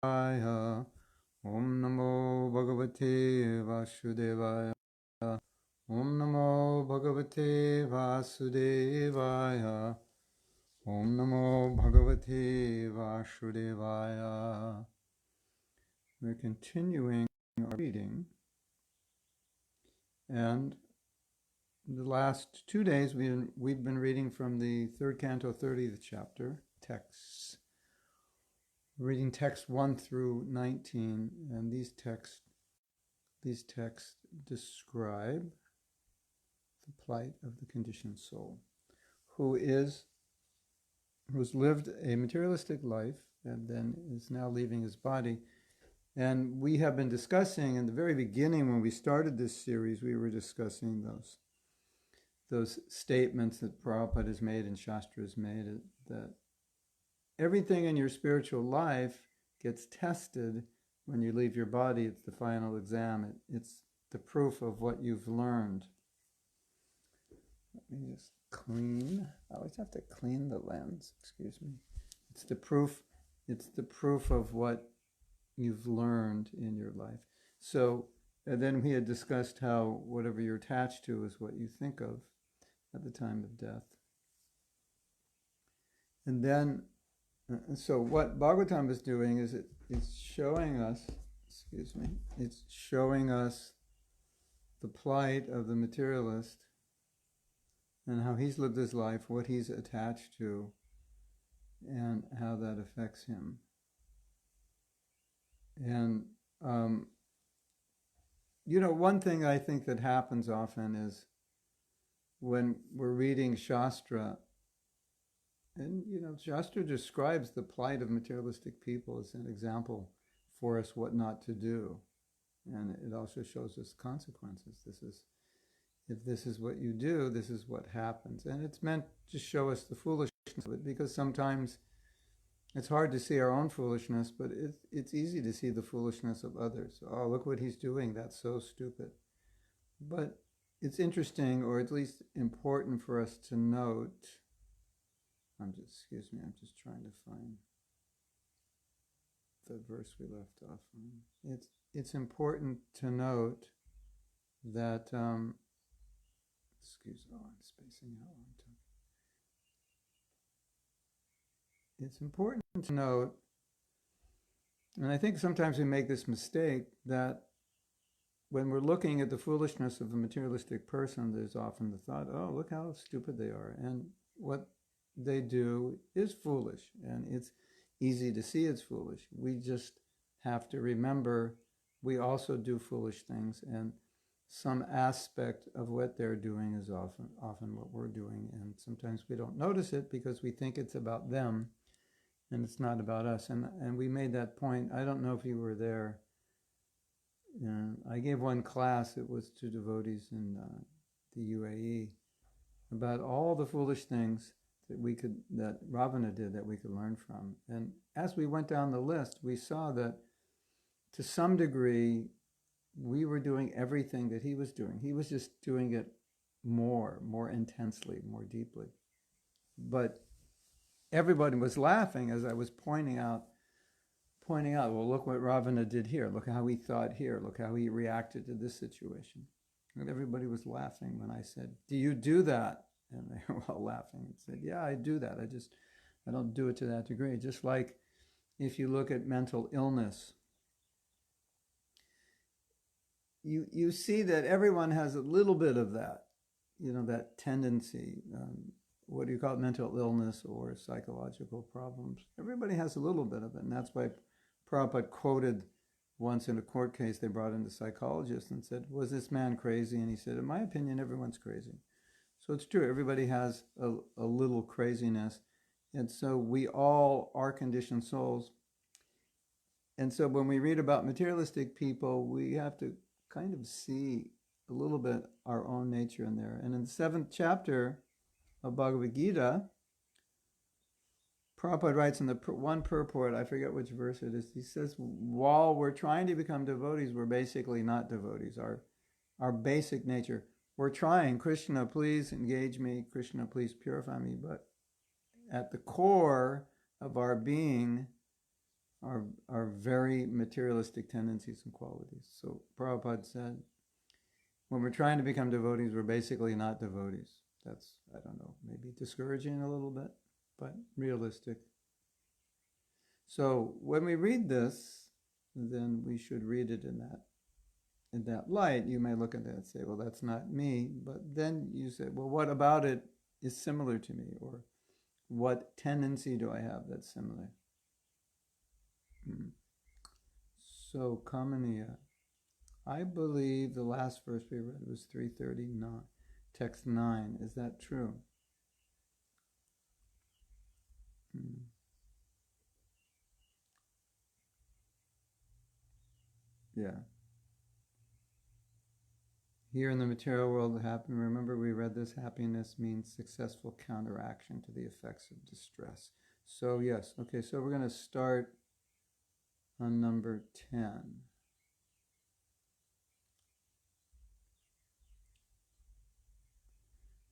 Om Namo Bhagavate Vasudevaya. Om Namo Bhagavate Vasudevaya. Om Namo Bhagavate Vasudevaya. We're continuing our reading, and the last 2 days we've been reading from the third canto, 30th chapter, texts. We're reading texts 1 through 19, and these texts describe the plight of the conditioned soul, who's lived a materialistic life and then is now leaving his body. And we have been discussing in the very beginning, when we started this series, we were discussing those statements that Prabhupada has made and Shastra has made, that everything in your spiritual life gets tested when you leave your body. It's the final exam. It's the proof of what you've learned. Let me just clean. I always have to clean the lens. Excuse me. It's the proof of what you've learned in your life. So, and then we had discussed how whatever you're attached to is what you think of at the time of death. And then, so what Bhagavatam is doing is it's showing us, it's showing us the plight of the materialist and how he's lived his life, what he's attached to, and how that affects him. And, one thing I think that happens often is when we're reading Shastra, and, Shastra describes the plight of materialistic people as an example for us what not to do. And it also shows us consequences. If this is what you do, this is what happens. And it's meant to show us the foolishness of it, because sometimes it's hard to see our own foolishness, but it's easy to see the foolishness of others. Oh, look what he's doing. That's so stupid. But it's interesting, or at least important for us to note. I'm just trying to find the verse we left off on. It's important to note that, I'm spacing out on time. It's important to note, and I think sometimes we make this mistake, that when we're looking at the foolishness of a materialistic person, there's often the thought, oh, look how stupid they are. And what they do is foolish, and it's easy to see it's foolish. We just have to remember we also do foolish things, and some aspect of what they're doing is often what we're doing, and sometimes we don't notice it because we think it's about them and it's not about us. And we made that point. I don't know if you were there. I gave one class, it was to devotees in the UAE, about all the foolish things that Ravana did that we could learn from. And as we went down the list, we saw that to some degree we were doing everything that he was doing. He was just doing it more intensely, more deeply. But everybody was laughing as I was pointing out, well, look what Ravana did here. Look how he thought here. Look how he reacted to this situation. And everybody was laughing when I said, do you do that? And they were all laughing and said, yeah, I do that. I don't do it to that degree. Just like if you look at mental illness, you see that everyone has a little bit of that, that tendency. What do you call it? Mental illness or psychological problems. Everybody has a little bit of it. And that's why Prabhupada quoted once in a court case, they brought in the psychologist and said, was this man crazy? And he said, in my opinion, everyone's crazy. So it's true, everybody has a little craziness. And so we all are conditioned souls. And so when we read about materialistic people, we have to kind of see a little bit our own nature in there. And in the 7th chapter of Bhagavad Gita, Prabhupada writes in the one purport, I forget which verse it is, he says, while we're trying to become devotees, we're basically not devotees. Our basic nature, we're trying, Krishna, please engage me, Krishna, please purify me, but at the core of our being, are very materialistic tendencies and qualities. So Prabhupada said, when we're trying to become devotees, we're basically not devotees. That's, I don't know, maybe discouraging a little bit, but realistic. So when we read this, then we should read it in that light. You may look at that and say, well, that's not me. But then you say, well, what about it is similar to me? Or what tendency do I have that's similar? So, Kamaniya, I believe the last verse we read was 339, text 9. Is that true? Yeah. Here in the material world, remember we read this, happiness means successful counteraction to the effects of distress. So yes, okay, so we're going to start on number 10.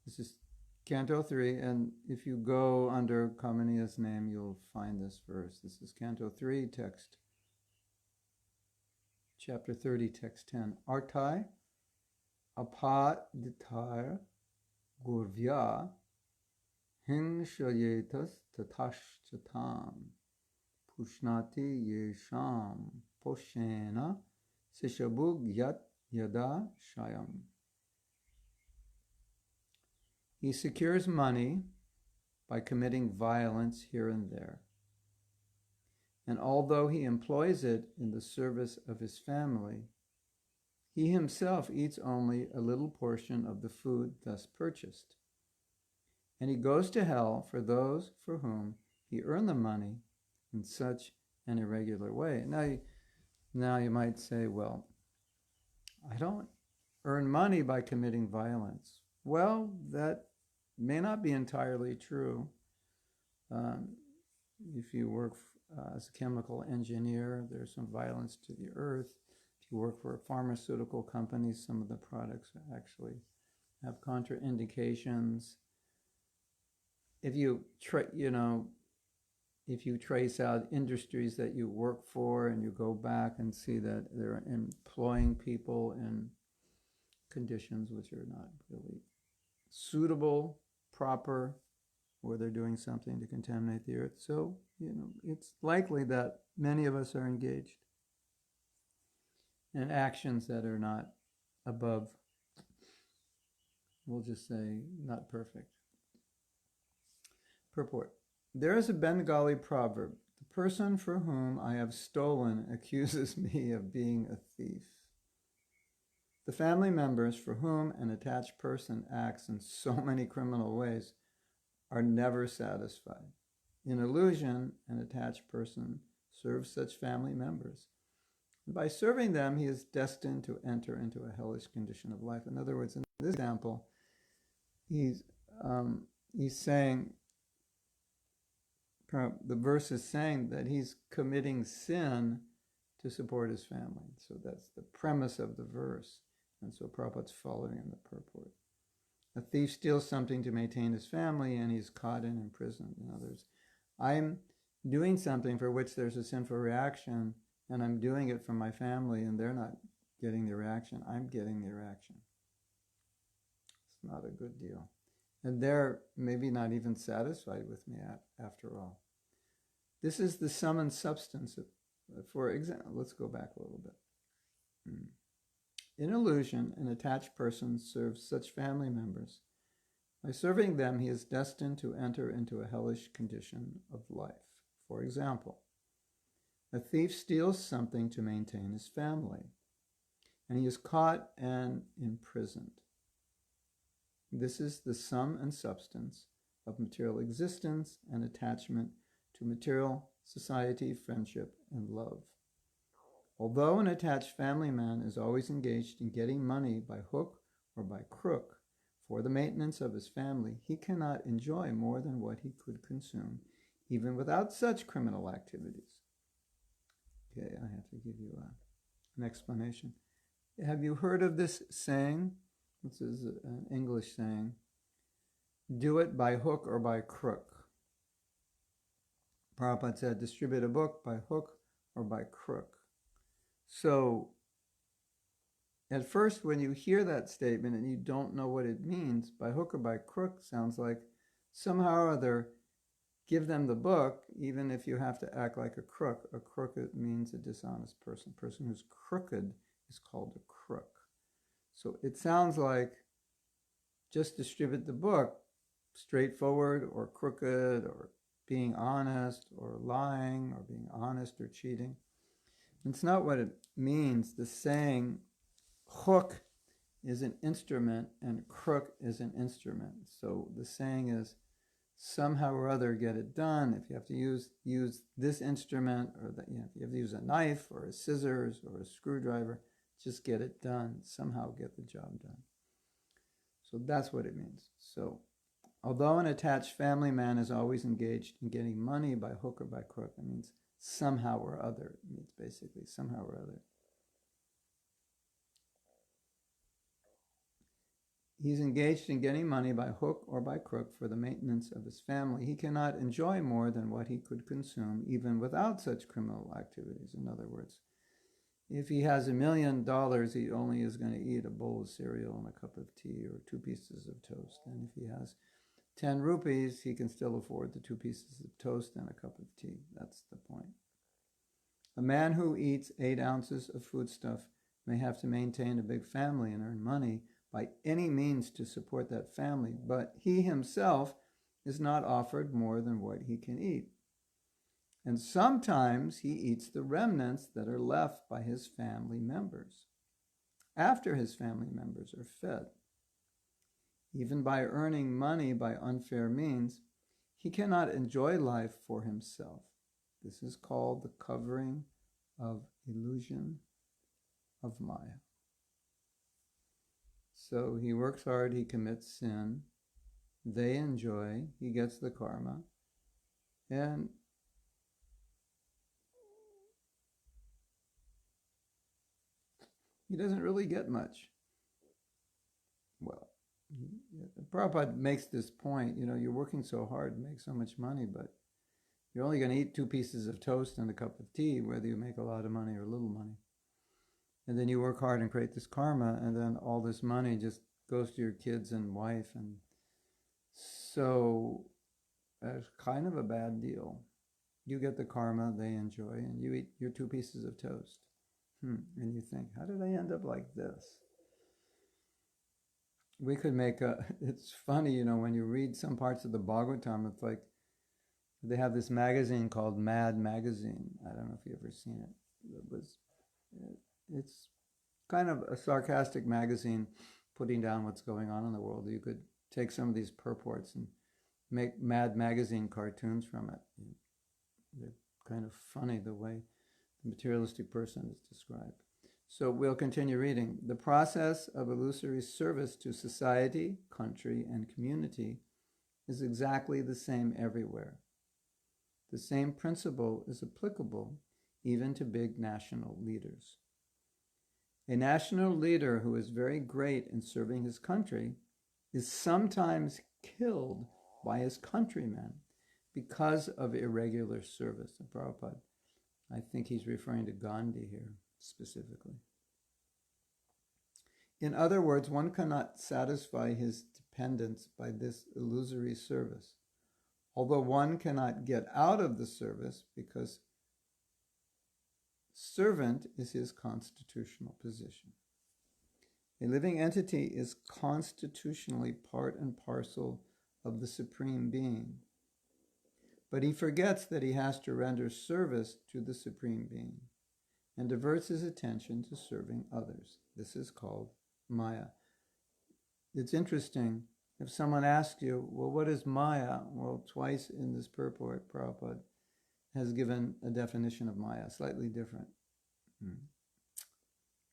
This is Canto 3, and if you go under Kamaniya's name, you'll find this verse. This is Canto 3, text, chapter 30, text 10. Artai apaditar gurvya hinshayetas tatashchatam pushnati yesham poshena sishabug yat yada shayam. He secures money by committing violence here and there. And although he employs it in the service of his family, he himself eats only a little portion of the food thus purchased. And he goes to hell for those for whom he earned the money in such an irregular way. Now you might say, well, I don't earn money by committing violence. Well, that may not be entirely true. If you work as a chemical engineer, there's some violence to the earth. If you work for a pharmaceutical company, some of the products actually have contraindications. If you trace out industries that you work for and you go back and see that they're employing people in conditions which are not really suitable, proper, or they're doing something to contaminate the earth. So, it's likely that many of us are engaged in actions that are not above, we'll just say, not perfect. Purport. There is a Bengali proverb, the person for whom I have stolen accuses me of being a thief. The family members for whom an attached person acts in so many criminal ways are never satisfied. In illusion, an attached person serves such family members. And by serving them, he is destined to enter into a hellish condition of life. In other words, in this example, he's saying, the verse is saying that he's committing sin to support his family. So that's the premise of the verse. And so Prabhupada's following in the purport. A thief steals something to maintain his family and he's caught and imprisoned. In other words, I'm doing something for which there's a sinful reaction and I'm doing it for my family and they're not getting the reaction. I'm getting the reaction. It's not a good deal. And they're maybe not even satisfied with me after all. This is the sum and substance of, for example, let's go back a little bit. In illusion, an attached person serves such family members. By serving them, he is destined to enter into a hellish condition of life. For example, a thief steals something to maintain his family, and he is caught and imprisoned. This is the sum and substance of material existence and attachment to material society, friendship, and love. Although an attached family man is always engaged in getting money by hook or by crook for the maintenance of his family, he cannot enjoy more than what he could consume, even without such criminal activities. Okay, I have to give you an explanation. Have you heard of this saying? This is an English saying. Do it by hook or by crook. Prabhupada said, distribute a book by hook or by crook. So at first, when you hear that statement and you don't know what it means, by hook or by crook sounds like somehow or other give them the book, even if you have to act like a crook. A crook means a dishonest person. A person who's crooked is called a crook. So it sounds like just distribute the book, straightforward or crooked or being honest or lying or being honest or cheating. It's not what it means. The saying, hook is an instrument and crook is an instrument. So the saying is, somehow or other get it done. If you have to use this instrument, or that, if you have to use a knife or a scissors or a screwdriver, just get it done. Somehow get the job done. So that's what it means. So although an attached family man is always engaged in getting money by hook or by crook, it means somehow or other. It means basically somehow or other. He's engaged in getting money by hook or by crook for the maintenance of his family. He cannot enjoy more than what he could consume, even without such criminal activities. In other words, if he has $1 million, he only is going to eat a bowl of cereal and a cup of tea or 2 pieces of toast. And if he has 10 rupees, he can still afford the 2 pieces of toast and a cup of tea. That's the point. A man who eats 8 ounces of foodstuff may have to maintain a big family and earn money by any means to support that family, but he himself is not offered more than what he can eat. And sometimes he eats the remnants that are left by his family members, after his family members are fed. Even by earning money by unfair means, he cannot enjoy life for himself. This is called the covering of illusion of Maya. So he works hard, he commits sin, they enjoy, he gets the karma, and he doesn't really get much. Well, Prabhupada makes this point, you're working so hard to make so much money, but you're only going to eat 2 pieces of toast and a cup of tea, whether you make a lot of money or little money. And then you work hard and create this karma, and then all this money just goes to your kids and wife. And so it's kind of a bad deal. You get the karma, they enjoy, and you eat your 2 pieces of toast. And you think, how did I end up like this? We could make it's funny, when you read some parts of the Bhagavatam, it's like they have this magazine called Mad Magazine. I don't know if you've ever seen it. It's kind of a sarcastic magazine putting down what's going on in the world. You could take some of these purports and make Mad Magazine cartoons from it. They're kind of funny the way the materialistic person is described. So we'll continue reading. The process of illusory service to society, country, and community is exactly the same everywhere. The same principle is applicable even to big national leaders. A national leader who is very great in serving his country is sometimes killed by his countrymen because of irregular service. And Prabhupada, I think he's referring to Gandhi here specifically. In other words, one cannot satisfy his dependence by this illusory service, although one cannot get out of the service because servant is his constitutional position. A living entity is constitutionally part and parcel of the Supreme Being, but he forgets that he has to render service to the Supreme Being and diverts his attention to serving others. This is called Maya. It's interesting, if someone asks you, well, what is Maya? Well, twice in this purport, Prabhupada has given a definition of Maya, slightly different.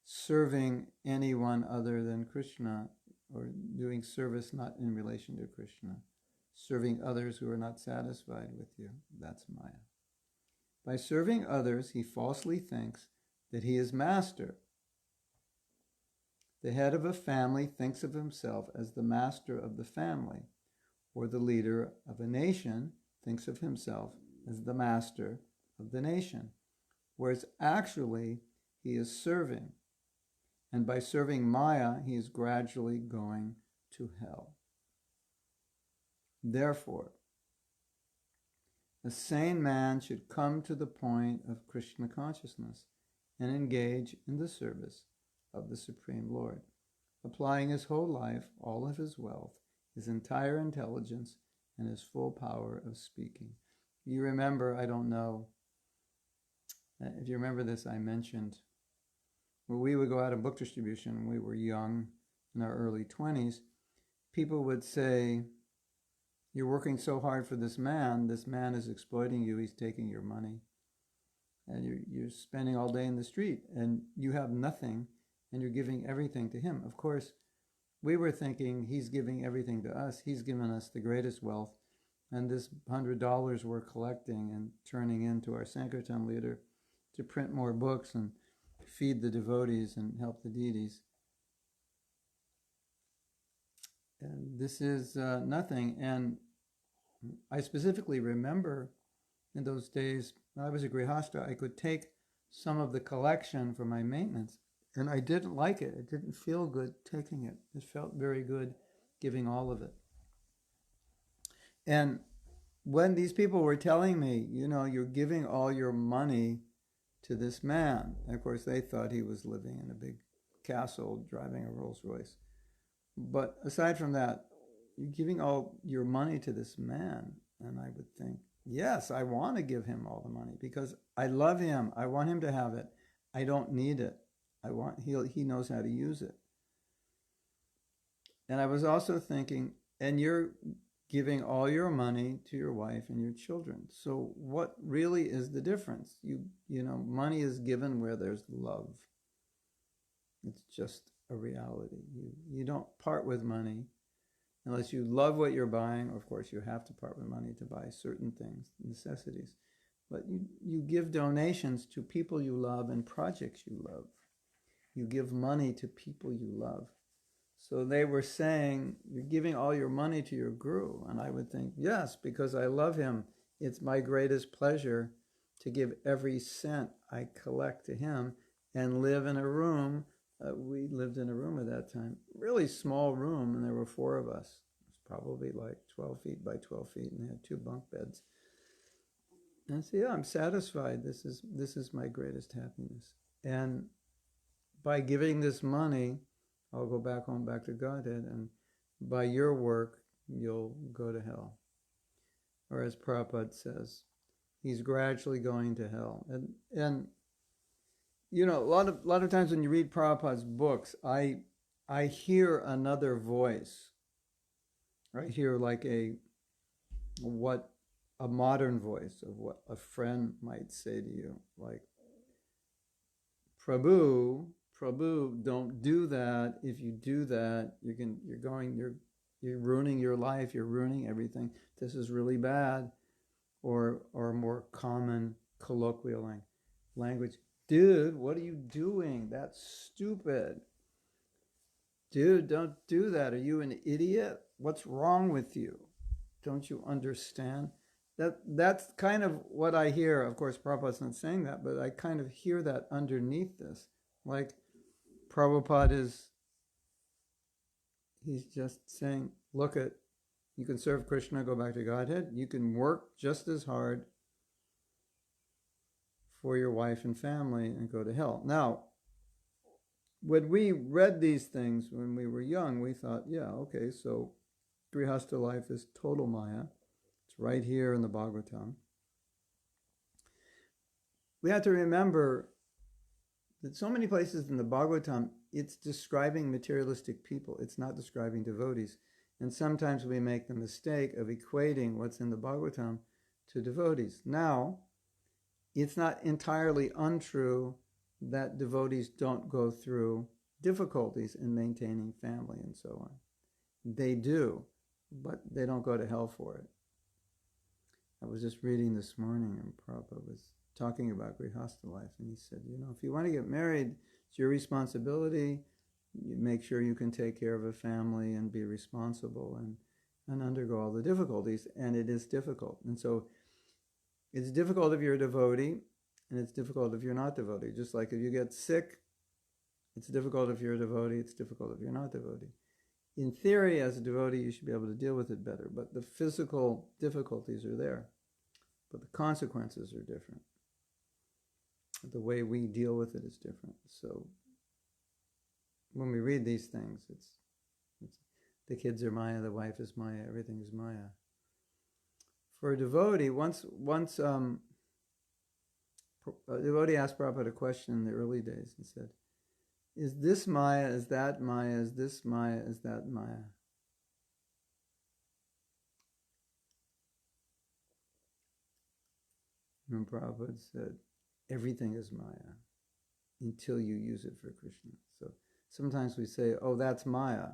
Serving anyone other than Krishna, or doing service not in relation to Krishna. Serving others who are not satisfied with you, that's Maya. By serving others, he falsely thinks that he is master. The head of a family thinks of himself as the master of the family, or the leader of a nation thinks of himself as the master of the nation. whereas actually he is serving. And by serving Maya, he is gradually going to hell. Therefore, a sane man should come to the point of Krishna consciousness and engage in the service of the Supreme Lord, applying his whole life, all of his wealth, his entire intelligence, and his full power of speaking. You remember, I don't know, if you remember this, I mentioned, when we would go out on book distribution when we were young, in our early 20s, people would say, you're working so hard for this man is exploiting you, he's taking your money, and you're spending all day in the street, and you have nothing, and you're giving everything to him. Of course, we were thinking he's giving everything to us, he's given us the greatest wealth, and this $100 we're collecting and turning into our Sankirtan leader to print more books and feed the devotees and help the deities. And this is nothing. And I specifically remember in those days, when I was a Grihastha, I could take some of the collection for my maintenance, and I didn't like it. It didn't feel good taking it. It felt very good giving all of it. And when these people were telling me, you're giving all your money to this man, and of course they thought he was living in a big castle, driving a Rolls Royce. But aside from that, you're giving all your money to this man. And I would think, yes, I want to give him all the money because I love him. I want him to have it. I don't need it. He knows how to use it. And I was also thinking, and you're giving all your money to your wife and your children. So what really is the difference? Money is given where there's love. It's just a reality. You don't part with money unless you love what you're buying. Of course, you have to part with money to buy certain things, necessities. But you give donations to people you love and projects you love. You give money to people you love. So they were saying, you're giving all your money to your guru. And I would think, yes, because I love him. It's my greatest pleasure to give every cent I collect to him and live in a room. We lived in a room at that time, really small room, and there were 4 of us. It was probably like 12 feet by 12 feet, and they had 2 bunk beds. And I said, yeah, I'm satisfied. This is my greatest happiness. And by giving this money, I'll go back home, back to Godhead, and by your work, you'll go to hell. Or as Prabhupada says, he's gradually going to hell. And a lot of times when you read Prabhupada's books, I hear another voice. I hear like a modern voice of what a friend might say to you, like, Prabhu, don't do that. If you do that, you're ruining your life. You're ruining everything. This is really bad. Or more common colloquial language. Dude, what are you doing? That's stupid. Dude, don't do that. Are you an idiot? What's wrong with you? Don't you understand? That's kind of what I hear. Of course, Prabhupada's not saying that, but I kind of hear that underneath this. Like, Prabhupada he's just saying, you can serve Krishna, go back to Godhead. You can work just as hard for your wife and family and go to hell. Now, when we read these things when we were young, we thought, yeah, okay, so Grihastha life is total Maya. It's right here in the Bhagavatam. We have to remember that so many places in the Bhagavatam, it's describing materialistic people. It's not describing devotees. And sometimes we make the mistake of equating what's in the Bhagavatam to devotees. Now, it's not entirely untrue that devotees don't go through difficulties in maintaining family and so on. They do, but they don't go to hell for it. I was just reading this morning, and Prabhupada was talking about Grihastha life, and he said, if you want to get married, it's your responsibility. You make sure you can take care of a family and be responsible and undergo all the difficulties, and it is difficult. And so it's difficult if you're a devotee, And it's difficult if you're not devotee. Just like if you get sick, it's difficult if you're a devotee, it's difficult if you're not devotee. In theory, as a devotee, you should be able to deal with it better, but the physical difficulties are there. But the consequences are different. The way we deal with it is different. So when we read these things, it's the kids are Maya, the wife is Maya, everything is Maya. For a devotee, once a devotee asked Prabhupada a question in the early days and said, is this Maya, is that Maya, is this Maya, is that Maya? And Prabhupada said, everything is Maya until you use it for Krishna. So sometimes we say, oh, that's Maya.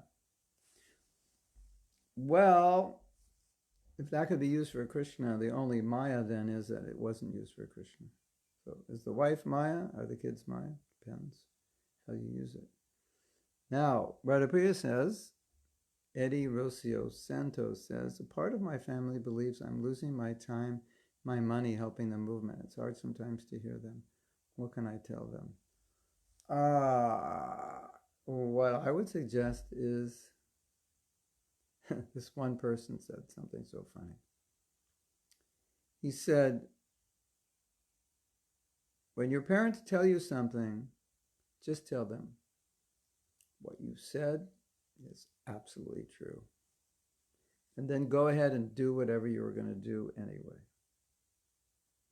Well, if that could be used for Krishna, the only Maya then is that it wasn't used for Krishna. So is the wife Maya? Are the kids Maya? Depends how you use it. Now, Radhapriya says, Eddie Rocio Santos says, a part of my family believes I'm losing my time, my money helping the movement. It's hard sometimes to hear them. What can I tell them? What I would suggest is, this one person said something so funny. He said, when your parents tell you something, just tell them what you said is absolutely true. And then go ahead and do whatever you were going to do anyway.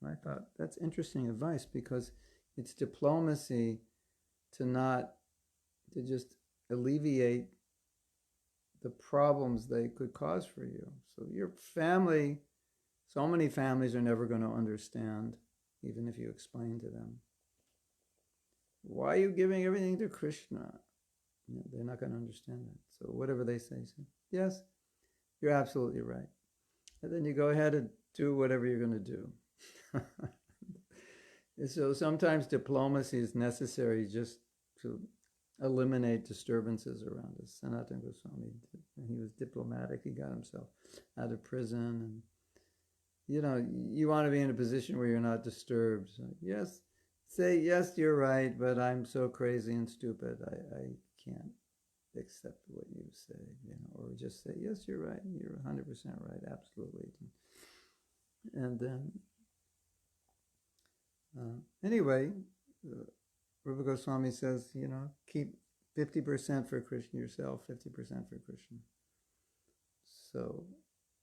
And I thought, that's interesting advice, because it's diplomacy to just alleviate the problems they could cause for you. So your family, so many families are never going to understand, even if you explain to them. Why are you giving everything to Krishna? They're not going to understand that. So whatever they say, yes, you're absolutely right. And then you go ahead and do whatever you're going to do. So sometimes diplomacy is necessary just to eliminate disturbances around us. Sanatana Goswami, he was diplomatic. He got himself out of prison. And, you want to be in a position where you're not disturbed. So, yes, say, yes, you're right, but I'm so crazy and stupid. I can't accept what you say, or just say, yes, you're right. You're 100% right. Absolutely. And then, anyway, Rupa Goswami says, keep 50% for Krishna yourself, 50% for Krishna. So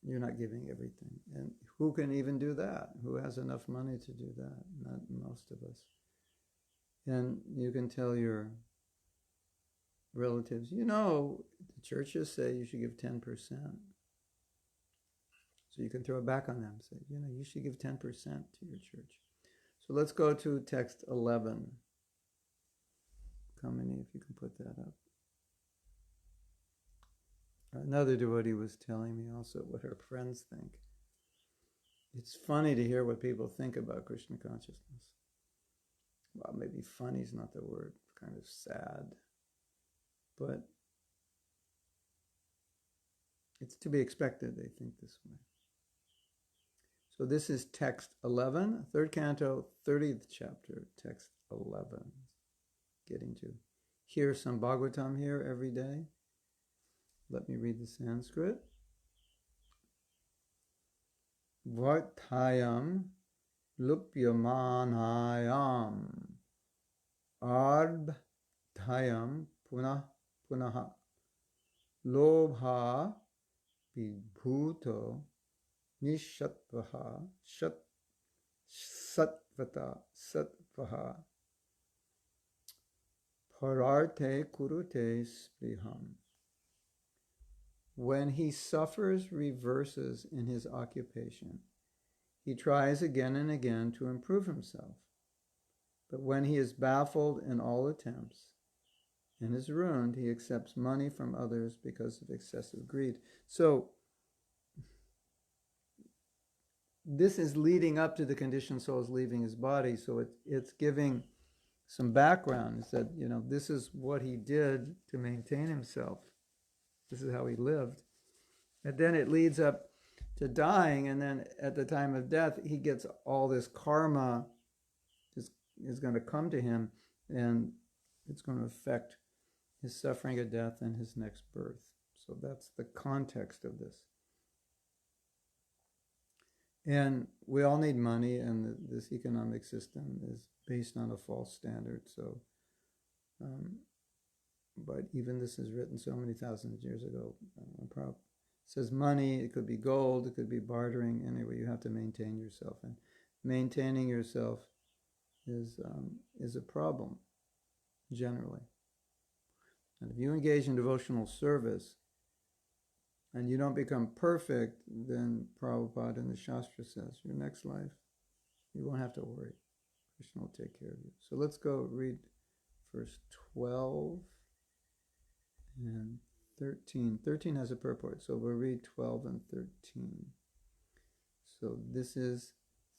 you're not giving everything. And who can even do that? Who has enough money to do that? Not most of us. And you can tell your relatives, the churches say you should give 10%. So you can throw it back on them. Say, you should give 10% to your church. So let's go to text 11. Kamini, if you can put that up. Another devotee was telling me also what her friends think. It's funny to hear what people think about Krishna consciousness. Well, maybe funny is not the word, kind of sad. But it's to be expected they think this way. So this is text 11, 3rd canto, 30th chapter, text 11. Getting to hear some Bhagavatam here every day. Let me read the Sanskrit. Varthayam lupyamanayam ardhayam punah punaha lobha vibhuto nishatvaha satvata satvaha pararte kurute spriham. When he suffers reverses in his occupation, he tries again and again to improve himself. But when he is baffled in all attempts and is ruined, he accepts money from others because of excessive greed. So this is leading up to the conditioned souls leaving his body. So it's giving some background. It said, this is what he did to maintain himself. This is how he lived. And then it leads up to dying, and then at the time of death, he gets all this karma is going to come to him, and it's going to affect his suffering at death and his next birth. So that's the context of this. And we all need money, and this economic system is based on a false standard. So, but even this is written so many thousands of years ago. Prabhupada says money, it could be gold, it could be bartering. Anyway, you have to maintain yourself, and maintaining yourself is a problem generally. And if you engage in devotional service and you don't become perfect, then Prabhupada in the Shastra says, your next life, you won't have to worry. Krishna will take care of you. So let's go read verse 12 and 13. 13 has a purport, so we'll read 12 and 13. So this is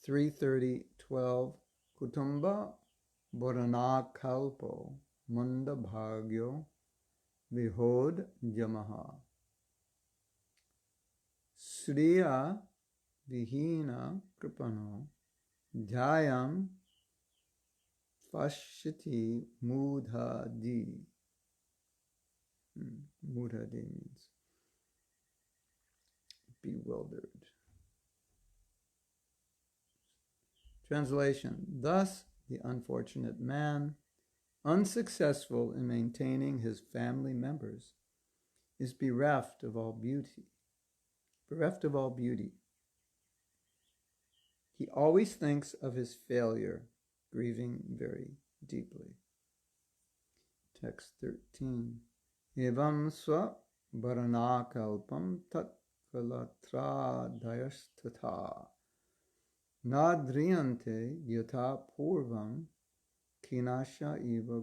3:30:12. Kutumba Borana Kalpo Munda Bhagyo Vihod Jamaha Sriya Vihina Kripano Jayam Fashiti Mudhadi. Mudhadi means bewildered. Translation: thus the unfortunate man, unsuccessful in maintaining his family members, is bereft of all beauty. Bereft of all beauty. He always thinks of his failure, grieving very deeply. Text 13. Evam swa varanakalpam tat kalatra dayastata nadriyante yata purvam kinasha eva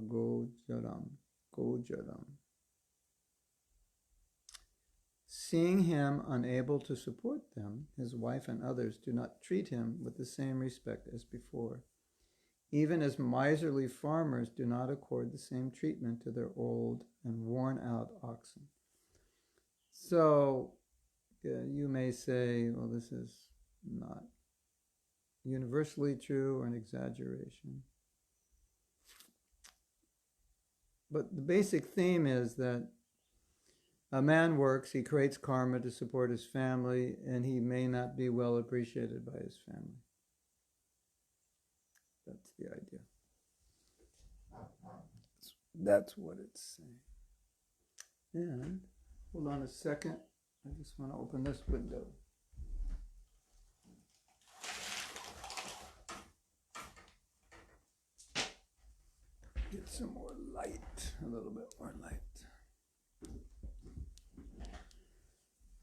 gojaram. Seeing him unable to support them, his wife and others do not treat him with the same respect as before, even as miserly farmers do not accord the same treatment to their old and worn-out oxen. So, you may say, well, this is not universally true or an exaggeration. But the basic theme is that a man works, he creates karma to support his family, and he may not be well appreciated by his family. That's the idea. That's what it's saying. And, hold on a second, I just want to open this window. Get some more light, a little bit more light.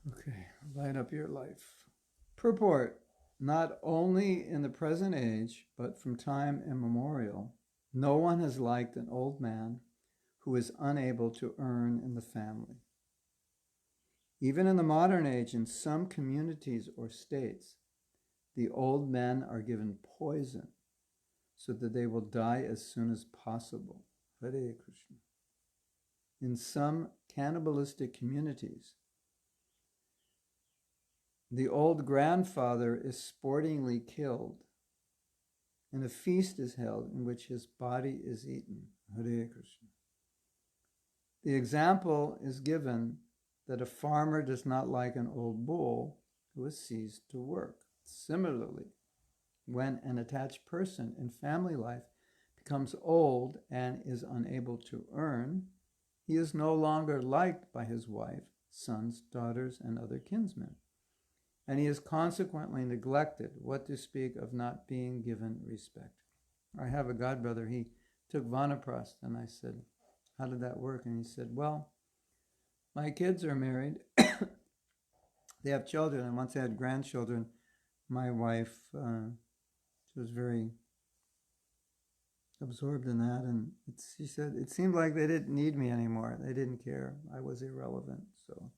Okay, light up your life. Purport: not only in the present age, but from time immemorial, no one has liked an old man who is unable to earn in the family. Even in the modern age, in some communities or states, the old men are given poison so that they will die as soon as possible. Hare Krishna. In some cannibalistic communities, the old grandfather is sportingly killed, and a feast is held in which his body is eaten. Hare Krishna. The example is given that a farmer does not like an old bull who has ceased to work. Similarly, when an attached person in family life becomes old and is unable to earn, he is no longer liked by his wife, sons, daughters, and other kinsmen. And he is consequently neglected, what to speak of not being given respect. I have a godbrother, he took Vanaprastha, and I said, how did that work? And he said, well, my kids are married, they have children, and once they had grandchildren, my wife, she was very absorbed in that, and she said, it seemed like they didn't need me anymore. They didn't care. I was irrelevant, so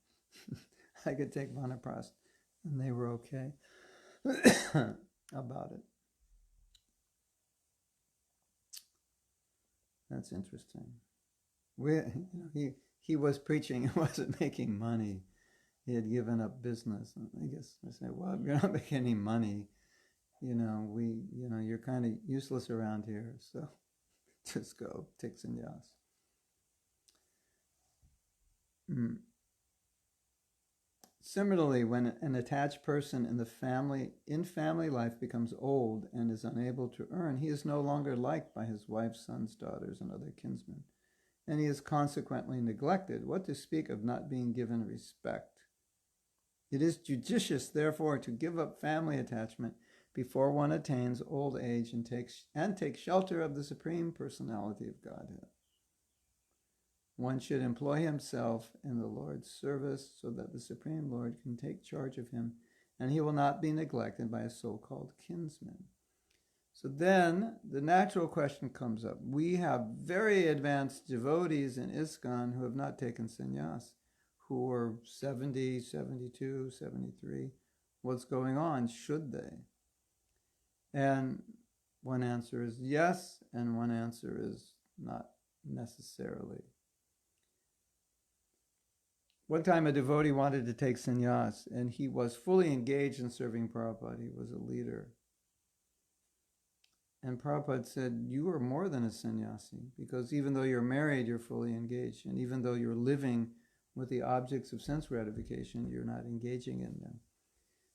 I could take Vanaprastha. And they were okay about it. That's interesting. He was preaching, he wasn't making money. He had given up business. And I guess I said, well, if you're not making any money, you're kind of useless around here, so just go, take sannyas. Similarly, when an attached person in family life becomes old and is unable to earn, he is no longer liked by his wife, sons, daughters, and other kinsmen, and he is consequently neglected. What to speak of not being given respect? It is judicious, therefore, to give up family attachment before one attains old age and take shelter of the Supreme Personality of Godhead. One should employ himself in the Lord's service so that the Supreme Lord can take charge of him and he will not be neglected by a so-called kinsman. So then the natural question comes up. We have very advanced devotees in ISKCON who have not taken sannyas, who are 70, 72, 73. What's going on? Should they? And one answer is yes, and one answer is not necessarily. One time a devotee wanted to take sannyas, and he was fully engaged in serving Prabhupada. He was a leader. And Prabhupada said, you are more than a sannyasi, because even though you're married, you're fully engaged. And even though you're living with the objects of sense gratification, you're not engaging in them.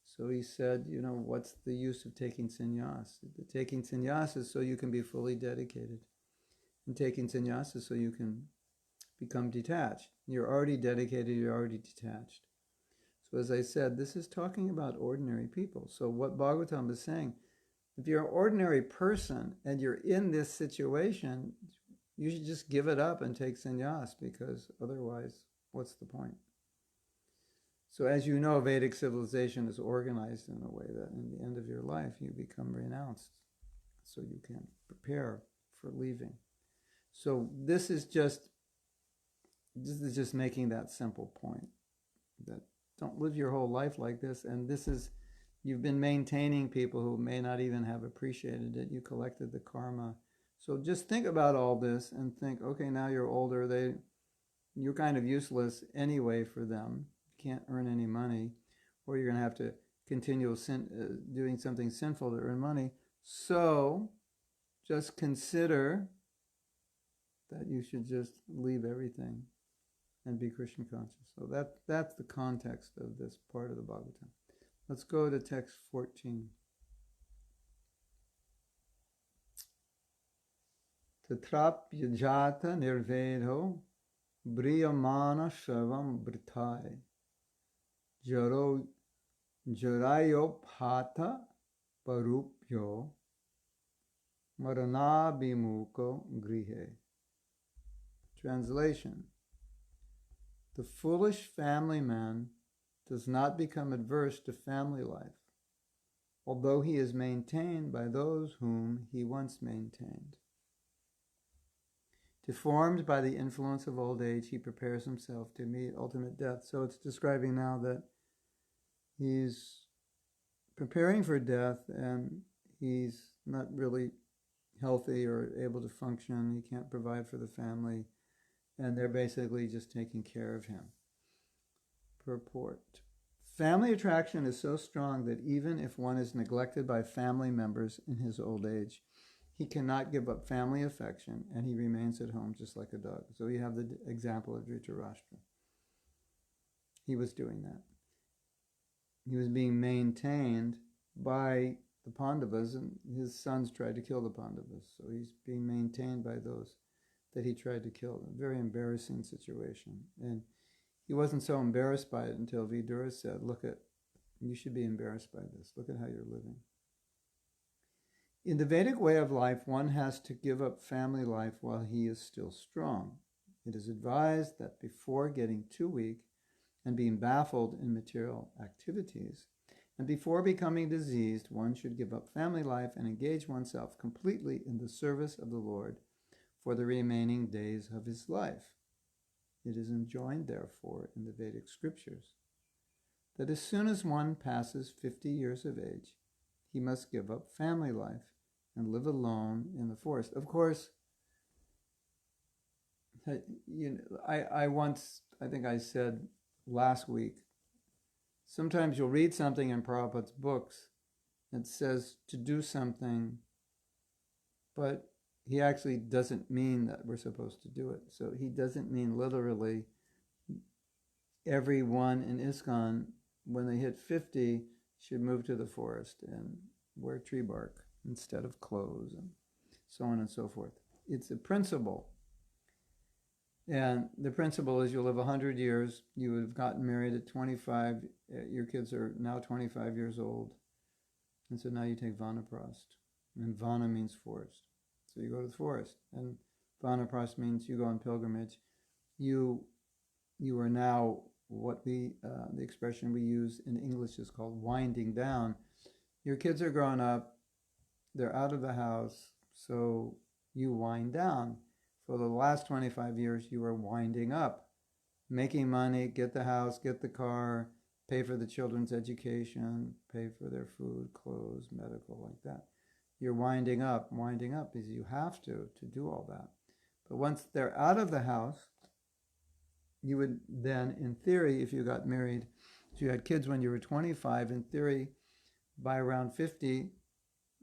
So he said, what's the use of taking sannyas? Taking sannyas is so you can be fully dedicated. And taking sannyas is so you can become detached. You're already dedicated, you're already detached. So as I said, this is talking about ordinary people. So what Bhagavatam is saying, if you're an ordinary person and you're in this situation, you should just give it up and take sannyas, because otherwise, what's the point? So as you know, Vedic civilization is organized in a way that in the end of your life, you become renounced, so you can prepare for leaving. So this is just making that simple point, that don't live your whole life like this. And you've been maintaining people who may not even have appreciated it. You collected the karma. So just think about all this and think, okay, now you're older. You're kind of useless anyway for them. You can't earn any money, or you're going to have to continue doing something sinful to earn money. So just consider that you should just leave everything and be Krishna conscious. So that's the context of this part of the Bhagavatam. Let's go to text 14. Tatrapya jata nirvedho briyamana shavam brithai jarayo phata parupyo maranabhimuko grihe. Translation: the foolish family man does not become adverse to family life, although he is maintained by those whom he once maintained. Deformed by the influence of old age, he prepares himself to meet ultimate death. So it's describing now that he's preparing for death and he's not really healthy or able to function. He can't provide for the family, and they're basically just taking care of him. Purport: family attraction is so strong that even if one is neglected by family members in his old age, he cannot give up family affection, and he remains at home just like a dog. So you have the example of Dhritarashtra. He was doing that. He was being maintained by the Pandavas, and his sons tried to kill the Pandavas. So he's being maintained by those that he tried to kill. A very embarrassing situation. And he wasn't so embarrassed by it until Vidura said, you should be embarrassed by this. Look at how you're living. In the Vedic way of life, one has to give up family life while he is still strong. It is advised that before getting too weak and being baffled in material activities, and before becoming diseased, one should give up family life and engage oneself completely in the service of the Lord for the remaining days of his life. It is enjoined, therefore, in the Vedic scriptures that as soon as one passes 50 years of age, he must give up family life and live alone in the forest. Of course, I think I said last week, sometimes you'll read something in Prabhupada's books It says to do something, but he actually doesn't mean that we're supposed to do it. So he doesn't mean literally everyone in ISKCON, when they hit 50, should move to the forest and wear tree bark instead of clothes, and so on and so forth. It's a principle. And the principle is you'll live 100 years. You would have gotten married at 25. Your kids are now 25 years old. And so now you take Vanaprasth. And Vana means forest. So you go to the forest. And Vanaprasth means you go on pilgrimage. You are now what the expression we use in English is called winding down. Your kids are grown up. They're out of the house. So you wind down. For the last 25 years, you are winding up, making money, get the house, get the car, pay for the children's education, pay for their food, clothes, medical, like that. You're winding up. Winding up is you have to do all that. But once they're out of the house, you would then, in theory, if you got married, if you had kids when you were 25, in theory, by around 50,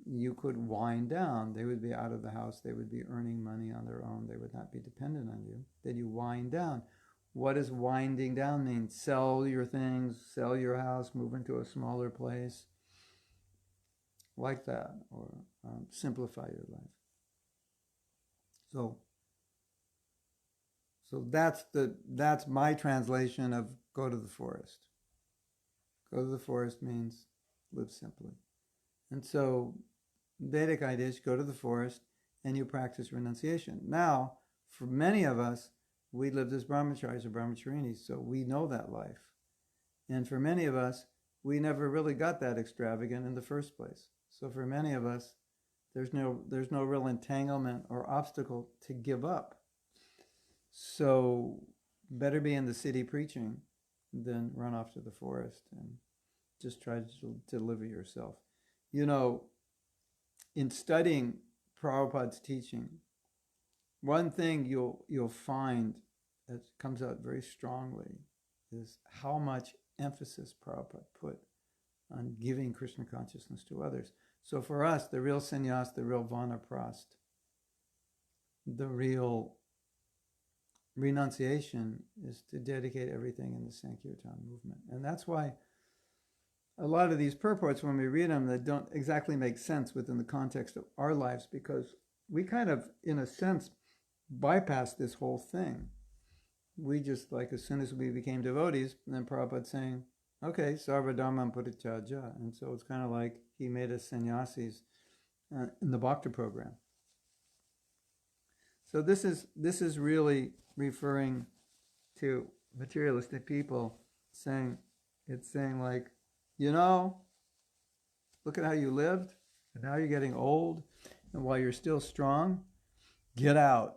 you could wind down. They would be out of the house. They would be earning money on their own. They would not be dependent on you. Then you wind down. What does winding down mean? Sell your things, sell your house, move into a smaller place, like that, or simplify your life. So that's my translation of go to the forest. Go to the forest means live simply. And so Vedic idea is go to the forest and you practice renunciation. Now, for many of us, we lived as brahmacharis or brahmacharinis, so we know that life. And for many of us, we never really got that extravagant in the first place. So for many of us, there's no real entanglement or obstacle to give up. So better be in the city preaching than run off to the forest and just try to deliver yourself. You know, in studying Prabhupada's teaching, one thing you'll find that comes out very strongly is how much emphasis Prabhupada put on giving Krishna consciousness to others. So for us, the real sannyas, the real vanaprasth, the real renunciation is to dedicate everything in the Sankirtan movement. And that's why a lot of these purports, when we read them, they don't exactly make sense within the context of our lives, because we kind of, in a sense, bypass this whole thing. We just, like, as soon as we became devotees, then Prabhupada saying, okay, sarva dharmam parityajya. And so it's kind of like he made us sannyasis in the Bhakti program. So this is really referring to materialistic people, saying like, you know, look at how you lived, and now you're getting old, and while you're still strong, get out.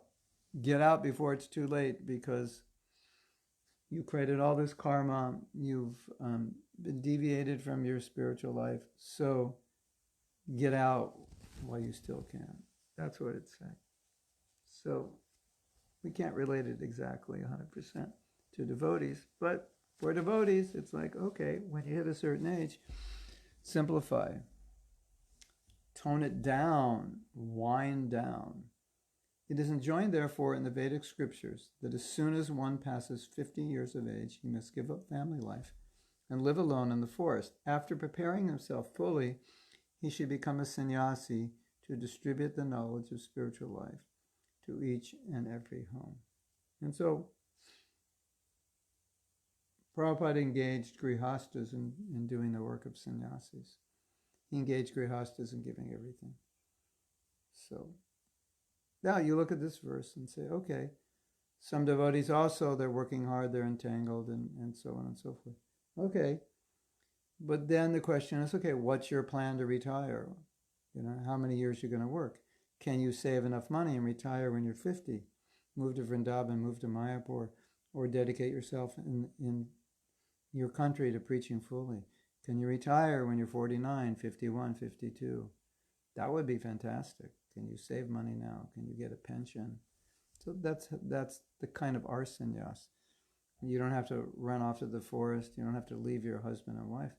Get out before it's too late, because you created all this karma, you've been deviated from your spiritual life, so get out while you still can. That's what it's saying. So we can't relate it exactly 100% to devotees, but for devotees, it's like, okay, when you hit a certain age, simplify. Tone it down, wind down. It is enjoined, therefore, in the Vedic scriptures that as soon as one passes 50 years of age, he must give up family life and live alone in the forest. After preparing himself fully, he should become a sannyasi to distribute the knowledge of spiritual life to each and every home. And so Prabhupada engaged grihastas in doing the work of sannyasis. He engaged grihastas in giving everything. So now you look at this verse and say, okay, some devotees also, they're working hard, they're entangled, and so on and so forth. Okay, but then the question is, okay, what's your plan to retire? You know, how many years you're going to work? Can you save enough money and retire when you're 50? Move to Vrindavan, move to Mayapur, or dedicate yourself in your country to preaching fully. Can you retire when you're 49, 51, 52? That would be fantastic. Can you save money now? Can you get a pension? So that's the kind of our sannyas. You don't have to run off to the forest. You don't have to leave your husband and wife.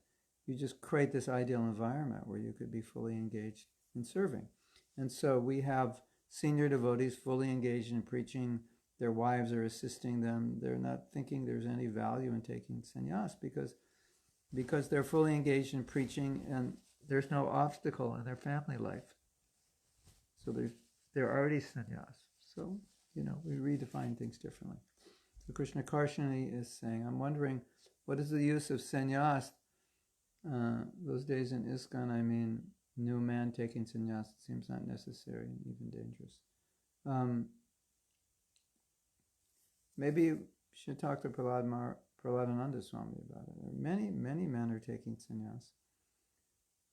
you just create this ideal environment where you could be fully engaged in serving. And so we have senior devotees fully engaged in preaching. Their wives are assisting them. They're not thinking there's any value in taking sannyas because they're fully engaged in preaching and there's no obstacle in their family life. So they're already sannyas. So, we redefine things differently. So Krishna Karshani is saying, I'm wondering, what is the use of sannyas? Those days in ISKCON, new man taking sannyas seems not necessary and even dangerous. Maybe you should talk to Prahladananda Swami about it. Many men are taking sannyas.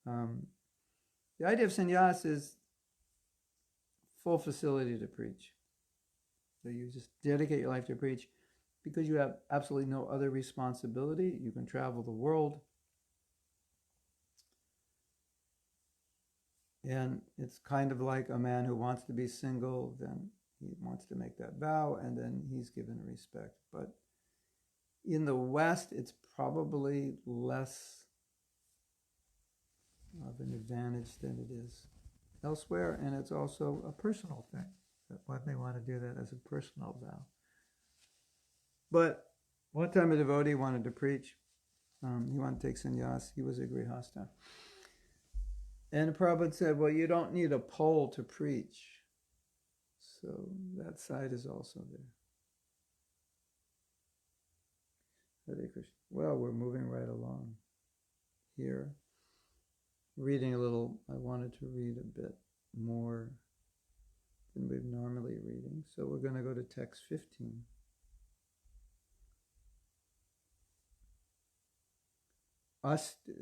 The idea of sannyas is full facility to preach. So you just dedicate your life to preach because you have absolutely no other responsibility. You can travel the world. And it's kind of like a man who wants to be single, then he wants to make that vow, and then he's given respect. But in the West, it's probably less of an advantage than it is elsewhere, and it's also a personal thing. That one may want to do that as a personal vow. But one time a devotee wanted to preach. He wanted to take sannyas. He was a grihasta. And Prabhupada said, well, you don't need a pole to preach. So that side is also there. Hare Krishna. Well, we're moving right along here. Reading a little, I wanted to read a bit more than we're normally reading. So we're going to go to text 15.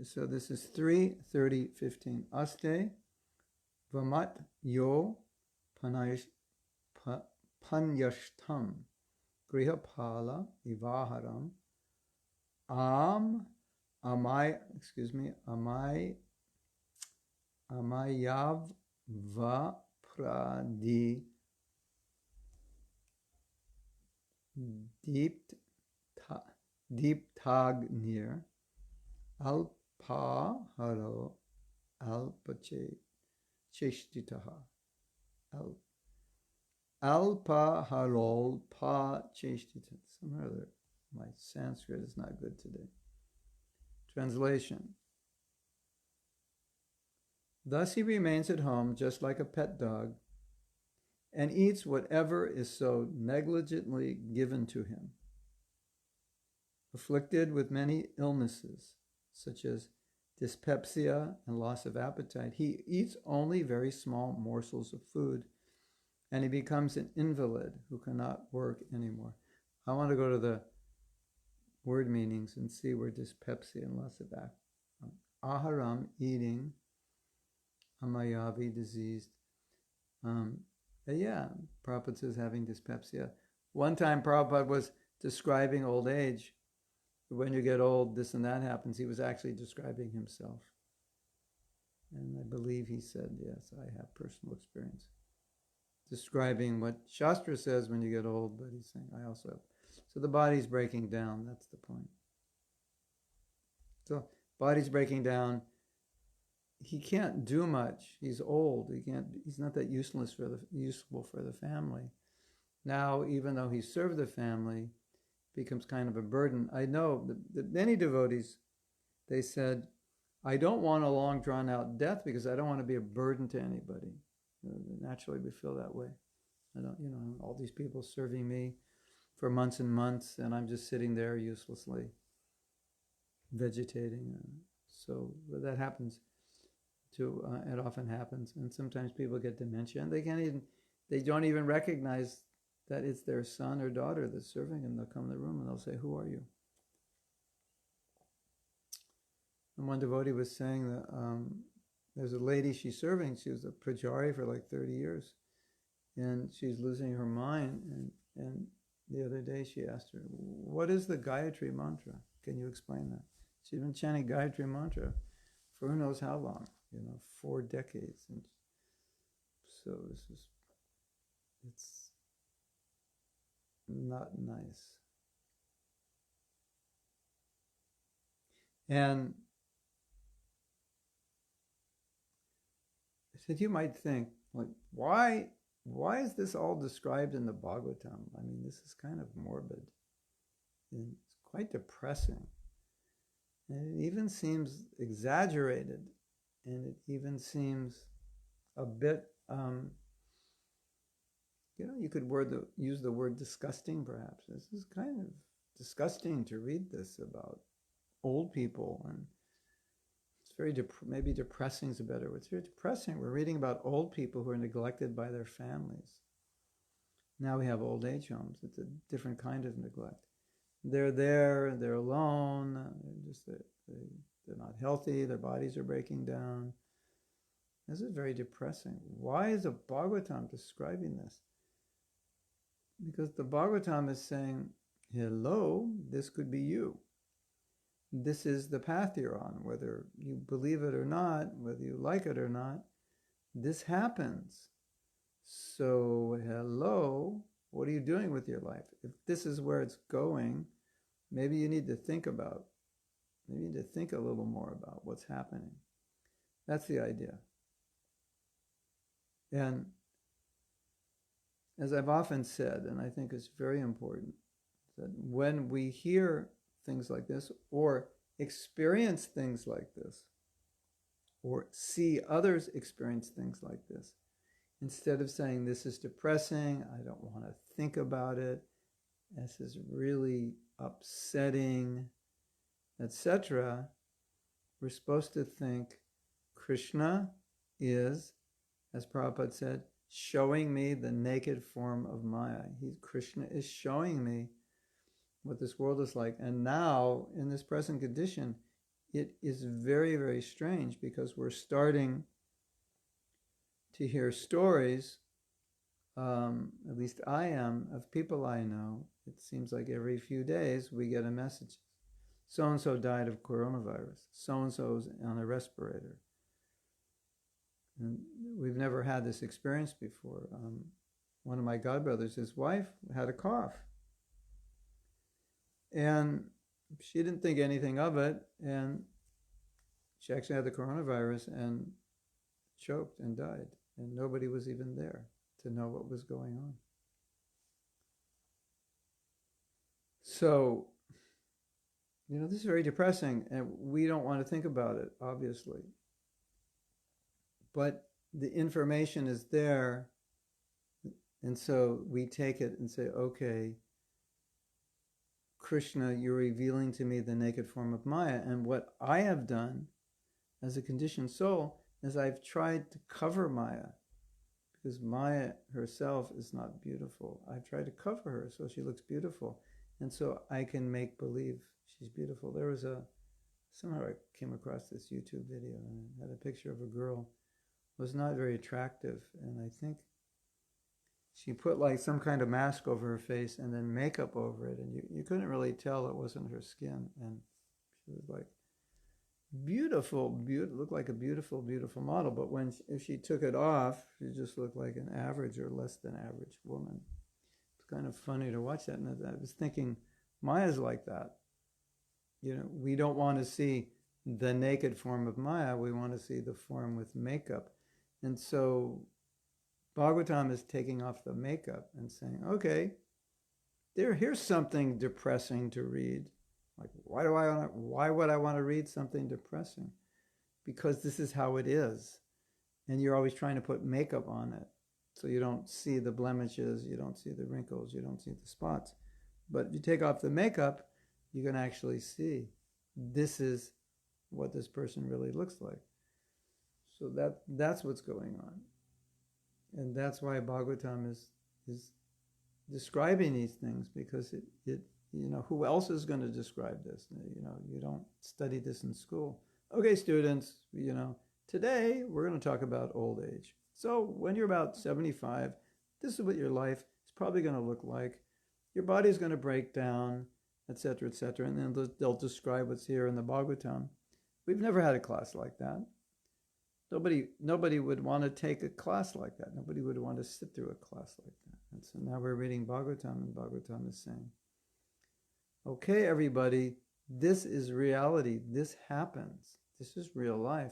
So this is 3:30:15. Aste vamat yo panyashtam grihapala ivaharam amayav va pradi deeptagnir alpa haro alpache cheshtitaha alpa harol pa cheshtita. Somehow my Sanskrit is not good today. Translation. Thus he remains at home just like a pet dog and eats whatever is so negligently given to him. Afflicted with many illnesses, such as dyspepsia and loss of appetite, he eats only very small morsels of food, and he becomes an invalid who cannot work anymore. I want to go to the word meanings and see where dyspepsia and loss of appetite. Aharam, eating, amayavi, diseased. Prabhupada says having dyspepsia. One time Prabhupada was describing old age. When you get old, this and that happens. He was actually describing himself. And I believe he said, yes, I have personal experience. Describing what Shastra says when you get old, but he's saying, I also have. So the body's breaking down, that's the point. So body's breaking down. He can't do much. He's old. He's not that useful for the family. Now, even though he served the family, becomes kind of a burden. I know that many devotees, they said, I don't want a long drawn out death because I don't want to be a burden to anybody. Naturally we feel that way. I don't, all these people serving me for months and months and I'm just sitting there uselessly vegetating. So that happens too. It often happens. And sometimes people get dementia and they don't even recognize that it's their son or daughter that's serving them. They'll come in the room and they'll say, who are you? And one devotee was saying that there's a lady she's serving. She was a pujari for like 30 years. And she's losing her mind. And the other day she asked her, what is the Gayatri mantra? Can you explain that? She's been chanting Gayatri mantra for who knows how long, 4 decades. And so it's not nice. And So you might think, like, why is this all described in the Bhagavatam? I mean, this is kind of morbid. And it's quite depressing. And it even seems exaggerated. And it even seems a bit, you could use the word disgusting, perhaps. This is kind of disgusting to read this about old people, and it's very maybe depressing is a better word. It's very depressing. We're reading about old people who are neglected by their families. Now we have old age homes. It's a different kind of neglect. They're there, they're alone, they're not healthy, their bodies are breaking down. This is very depressing. Why is the Bhagavatam describing this? Because the Bhagavatam is saying, hello, this could be you. This is the path you're on, whether you believe it or not, whether you like it or not, this happens. So, hello, what are you doing with your life? If this is where it's going, maybe you need to think a little more about what's happening. That's the idea. And as I've often said, and I think it's very important, that when we hear things like this, or experience things like this, or see others experience things like this, instead of saying, this is depressing, I don't want to think about it, this is really upsetting, etc., we're supposed to think, Krishna is, as Prabhupada said, showing me the naked form of Maya. Krishna is showing me what this world is like. And now, in this present condition, it is very, very strange, because we're starting to hear stories, at least I am, of people I know. It seems like every few days we get a message. So-and-so died of coronavirus. So-and-so's on a respirator. And we've never had this experience before. One of my godbrothers, his wife, had a cough. And she didn't think anything of it. And she actually had the coronavirus and choked and died. And nobody was even there to know what was going on. So, this is very depressing. And we don't want to think about it, obviously. But the information is there, and so we take it and say, okay, Krishna, you're revealing to me the naked form of Maya, and what I have done as a conditioned soul is I've tried to cover Maya, because Maya herself is not beautiful. I've tried to cover her so she looks beautiful, and so I can make believe she's beautiful. Somehow I came across this YouTube video, and it had a picture of a girl was not very attractive, and I think she put like some kind of mask over her face and then makeup over it, and you couldn't really tell it wasn't her skin, and she was like beautiful, looked like a beautiful, beautiful model, but if she took it off, she just looked like an average or less than average woman. It's kind of funny to watch that, and I was thinking, Maya's like that. We don't want to see the naked form of Maya, we want to see the form with makeup. And so Bhagavatam is taking off the makeup and saying, okay, here's something depressing to read. Like, why would I want to read something depressing? Because this is how it is. And you're always trying to put makeup on it. So you don't see the blemishes, you don't see the wrinkles, you don't see the spots. But if you take off the makeup, you can actually see this is what this person really looks like. So that's what's going on. And that's why Bhagavatam is describing these things, because it who else is going to describe this? You don't study this in school. Okay, students, today we're going to talk about old age. So when you're about 75, this is what your life is probably going to look like. Your body's going to break down, etc., etc. And then they'll describe what's here in the Bhagavatam. We've never had a class like that. Nobody would want to take a class like that. Nobody would want to sit through a class like that. And so now we're reading Bhagavatam, and Bhagavatam is saying, okay, everybody, this is reality. This happens. This is real life.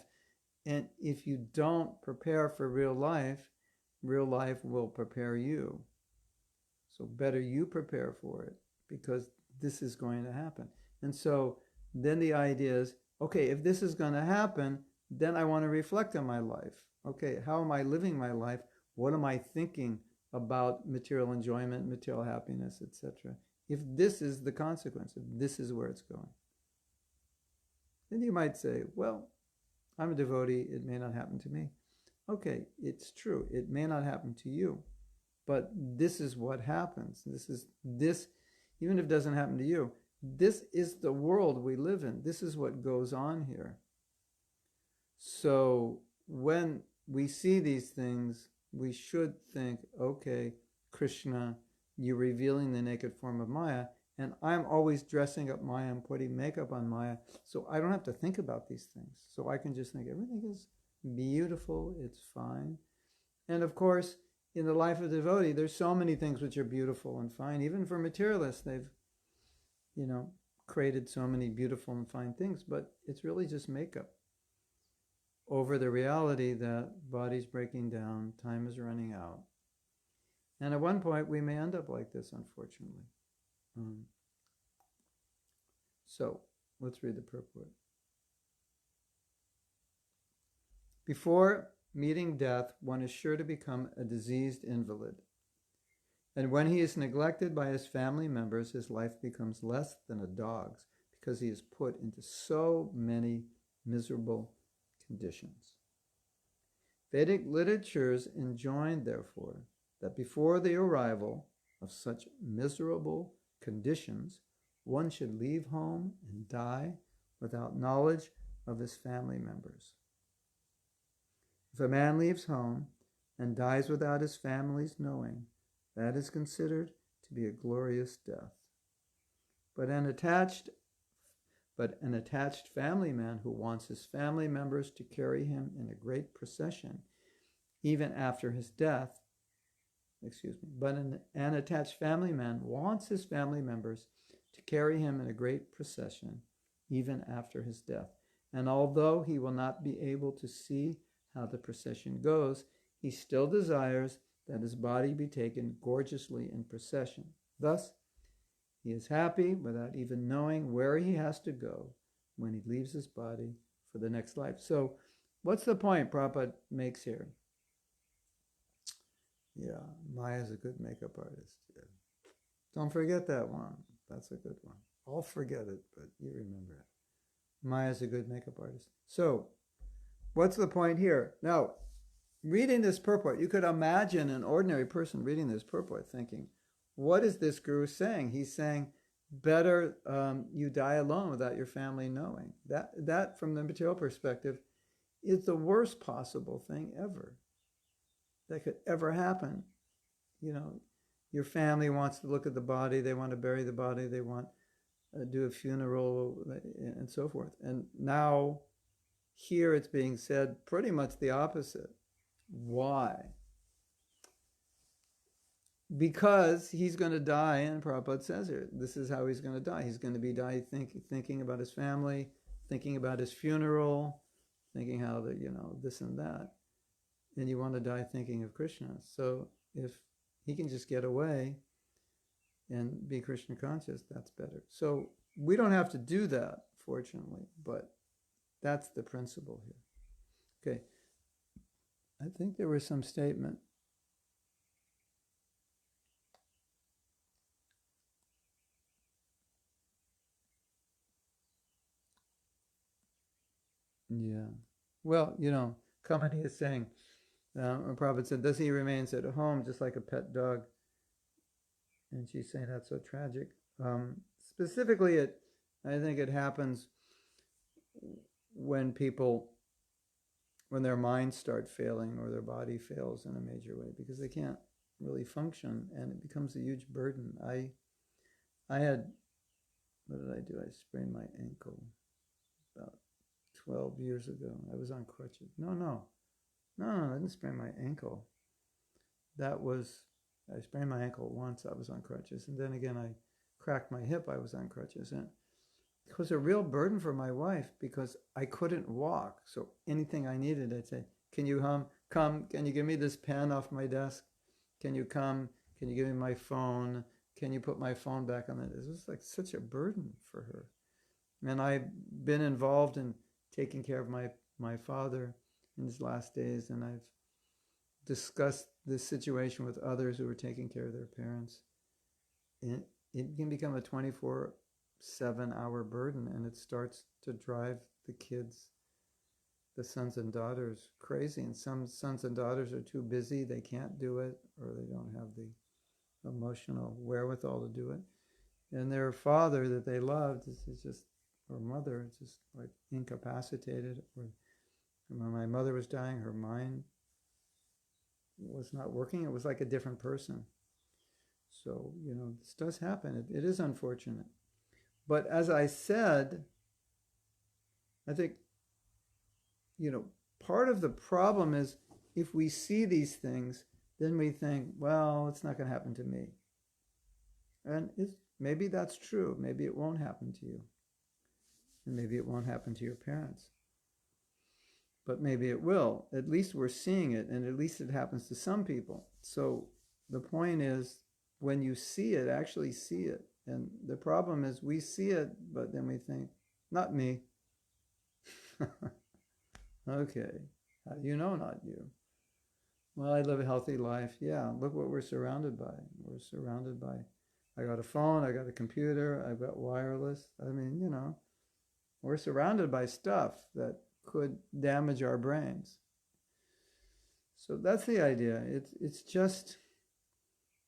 And if you don't prepare for real life will prepare you. So better you prepare for it, because this is going to happen. And so then the idea is, okay, if this is going to happen, then I want to reflect on my life. Okay, how am I living my life? What am I thinking about material enjoyment, material happiness, etc.? If this is the consequence, if this is where it's going, then you might say, well, I'm a devotee, it may not happen to me. Okay, it's true, it may not happen to you, but this is what happens. This, even if it doesn't happen to you, this is the world we live in. This is what goes on here. So when we see these things, we should think, okay, Krishna, you're revealing the naked form of Maya, and I'm always dressing up Maya and putting makeup on Maya, so I don't have to think about these things. So I can just think everything is beautiful, it's fine. And of course, in the life of the devotee, there's so many things which are beautiful and fine. Even for materialists, they've, created so many beautiful and fine things, but it's really just makeup over the reality that body's breaking down, time is running out. And at one point, we may end up like this, unfortunately. So, let's read the purport. Before meeting death, one is sure to become a diseased invalid. And when he is neglected by his family members, his life becomes less than a dog's, because he is put into so many miserable conditions. Vedic literatures enjoined, therefore, that before the arrival of such miserable conditions, one should leave home and die without knowledge of his family members. If a man leaves home and dies without his family's knowing, that is considered to be a glorious death. But an attached family man who wants his family members to carry him in a great procession, even after his death, but an attached family man wants his family members to carry him in a great procession, even after his death. And although he will not be able to see how the procession goes, he still desires that his body be taken gorgeously in procession. Thus, he is happy without even knowing where he has to go when he leaves his body for the next life. So, what's the point Prabhupada makes here? Yeah, Maya's a good makeup artist. Yeah. Don't forget that one. That's a good one. I'll forget it, but you remember it. Maya's a good makeup artist. So, what's the point here? Now, reading this purport, you could imagine an ordinary person reading this purport thinking, what is this guru saying? He's saying, better you die alone without your family knowing. That, from the material perspective, is the worst possible thing ever that could ever happen. Your family wants to look at the body, they want to bury the body, they want to do a funeral, and so forth. And now, here it's being said pretty much the opposite. Why? Because he's going to die, and Prabhupada says here, this is how he's going to die. He's going to die thinking about his family, thinking about his funeral, thinking how this and that. And you want to die thinking of Krishna. So if he can just get away and be Krishna conscious, that's better. So we don't have to do that, fortunately, but that's the principle here. Okay. I think there was some statement. Yeah. Well, company is saying, Prabhupada said, does he remains at home just like a pet dog? And she's saying that's so tragic. Specifically, I think it happens when their minds start failing or their body fails in a major way, because they can't really function and it becomes a huge burden. I had, what did I do? I sprained my ankle about 12 years ago. I was on crutches. No, I didn't sprain my ankle. I sprained my ankle once, I was on crutches. And then again, I cracked my hip, I was on crutches. It was a real burden for my wife because I couldn't walk. So anything I needed, I'd say, can you come? Can you give me this pen off my desk? Can you come? Can you give me my phone? Can you put my phone back on it? It was like such a burden for her. And I've been involved in taking care of my father in his last days, and I've discussed this situation with others who are taking care of their parents. It can become a 24/7-hour burden, and it starts to drive the kids, the sons and daughters, crazy. And some sons and daughters are too busy, they can't do it, or they don't have the emotional wherewithal to do it. And their father that they loved is just, or mother, is just like incapacitated. Or when my mother was dying, her mind was not working. It was like a different person. So, this does happen. It is unfortunate. But as I said, I think, part of the problem is if we see these things, then we think, well, it's not going to happen to me. And maybe that's true. Maybe it won't happen to you. And maybe it won't happen to your parents. But maybe it will. At least we're seeing it, and at least it happens to some people. So the point is, when you see it, actually see it. And the problem is we see it, but then we think, not me. Okay, how do you know not you? Well, I live a healthy life. Yeah, look what we're surrounded by. We're surrounded by, I got a phone, I got a computer, I've got wireless. I mean, we're surrounded by stuff that could damage our brains. So that's the idea. It's just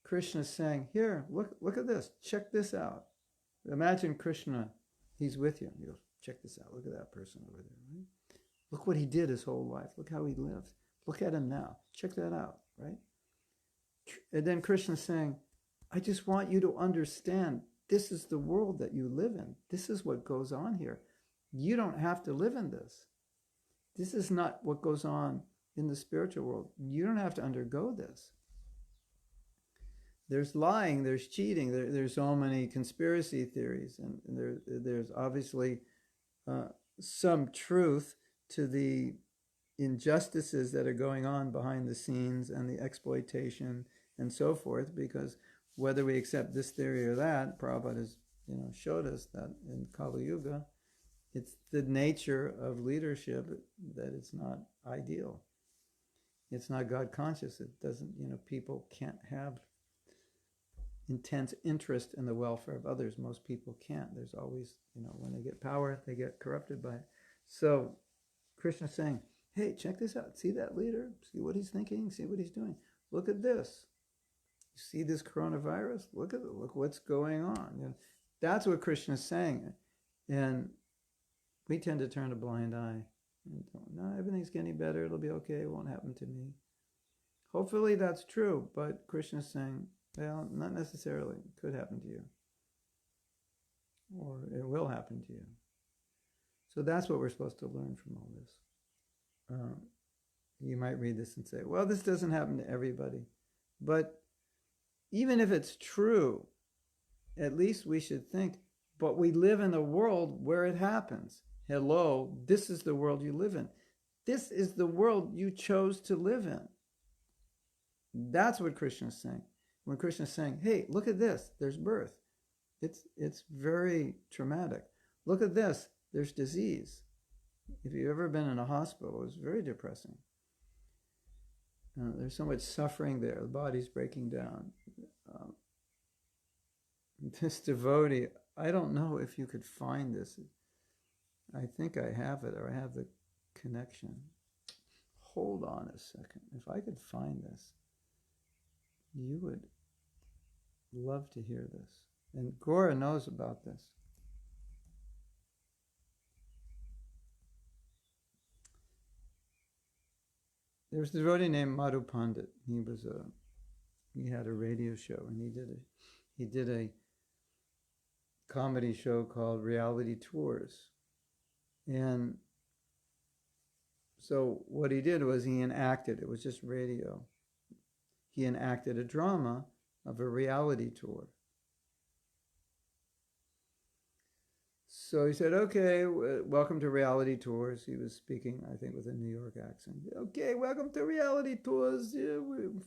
Krishna saying, here, look at this, check this out. Imagine Krishna, he's with you. He goes, check this out, look at that person over there, right? Look what he did his whole life. Look how he lived. Look at him now. Check that out, right? And then Krishna's saying, I just want you to understand this is the world that you live in. This is what goes on here. You don't have to live in this. This is not what goes on in the spiritual world. You don't have to undergo this. There's lying, there's cheating, there's so many conspiracy theories, and there's obviously some truth to the injustices that are going on behind the scenes and the exploitation and so forth, because whether we accept this theory or that, Prabhupada has showed us that in Kali Yuga, it's the nature of leadership that it's not ideal. It's not God conscious. It doesn't, people can't have intense interest in the welfare of others. Most people can't. There's always, when they get power, they get corrupted by it. So Krishna's saying, hey, check this out. See that leader? See what he's thinking? See what he's doing? Look at this. You see this coronavirus? Look what's going on. That's what Krishna's saying. And we tend to turn a blind eye. And no, everything's getting better. It'll be okay. It won't happen to me. Hopefully that's true. But Krishna's saying, well, not necessarily. It could happen to you. Or it will happen to you. So that's what we're supposed to learn from all this. You might read this and say, well, this doesn't happen to everybody. But even if it's true, at least we should think, but we live in a world where it happens. Hello, this is the world you live in. This is the world you chose to live in. That's what Krishna is saying. When Krishna is saying, hey, look at this, there's birth. It's very traumatic. Look at this, there's disease. If you've ever been in a hospital, it's very depressing. There's so much suffering there. The body's breaking down. This devotee, I don't know if you could find this. I think I have it, or I have the connection. Hold on a second. If I could find this, you would love to hear this. And Gora knows about this. There was a devotee named Madhu Pandit. He had a radio show, and he did a comedy show called Reality Tours. And so what he did was he enacted, it was just radio. He enacted a drama of a reality tour. So he said, okay, welcome to reality tours. He was speaking, I think, with a New York accent. Okay, welcome to reality tours. Yeah,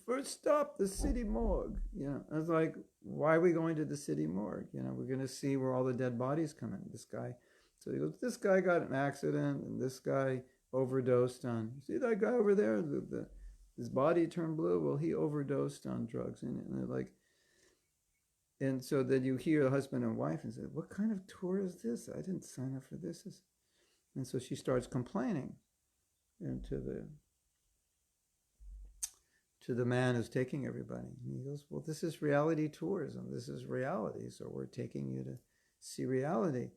first stop, the city morgue. I was like, why are we going to the city morgue? We're going to see where all the dead bodies come in. This guy. So he goes, this guy got an accident, and this guy overdosed on, see that guy over there? His body turned blue. Well, he overdosed on drugs. And they're like, and so then you hear the husband and wife and say, what kind of tour is this? I didn't sign up for this. And so she starts complaining to the man who's taking everybody. And he goes, well, this is reality tourism. This is reality. So we're taking you to see reality.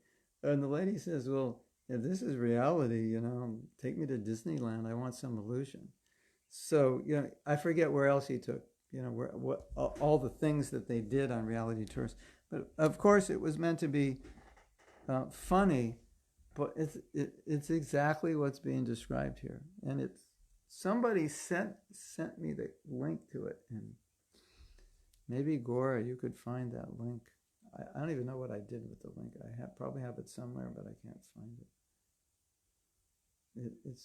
And the lady says, well, if this is reality, take me to Disneyland. I want some illusion. So, I forget where else he took, what all the things that they did on reality tours. But of course, it was meant to be funny, but it's exactly what's being described here. And somebody sent me the link to it, and maybe Gora, you could find that link. I don't even know what I did with the link. I probably have it somewhere, but I can't find it.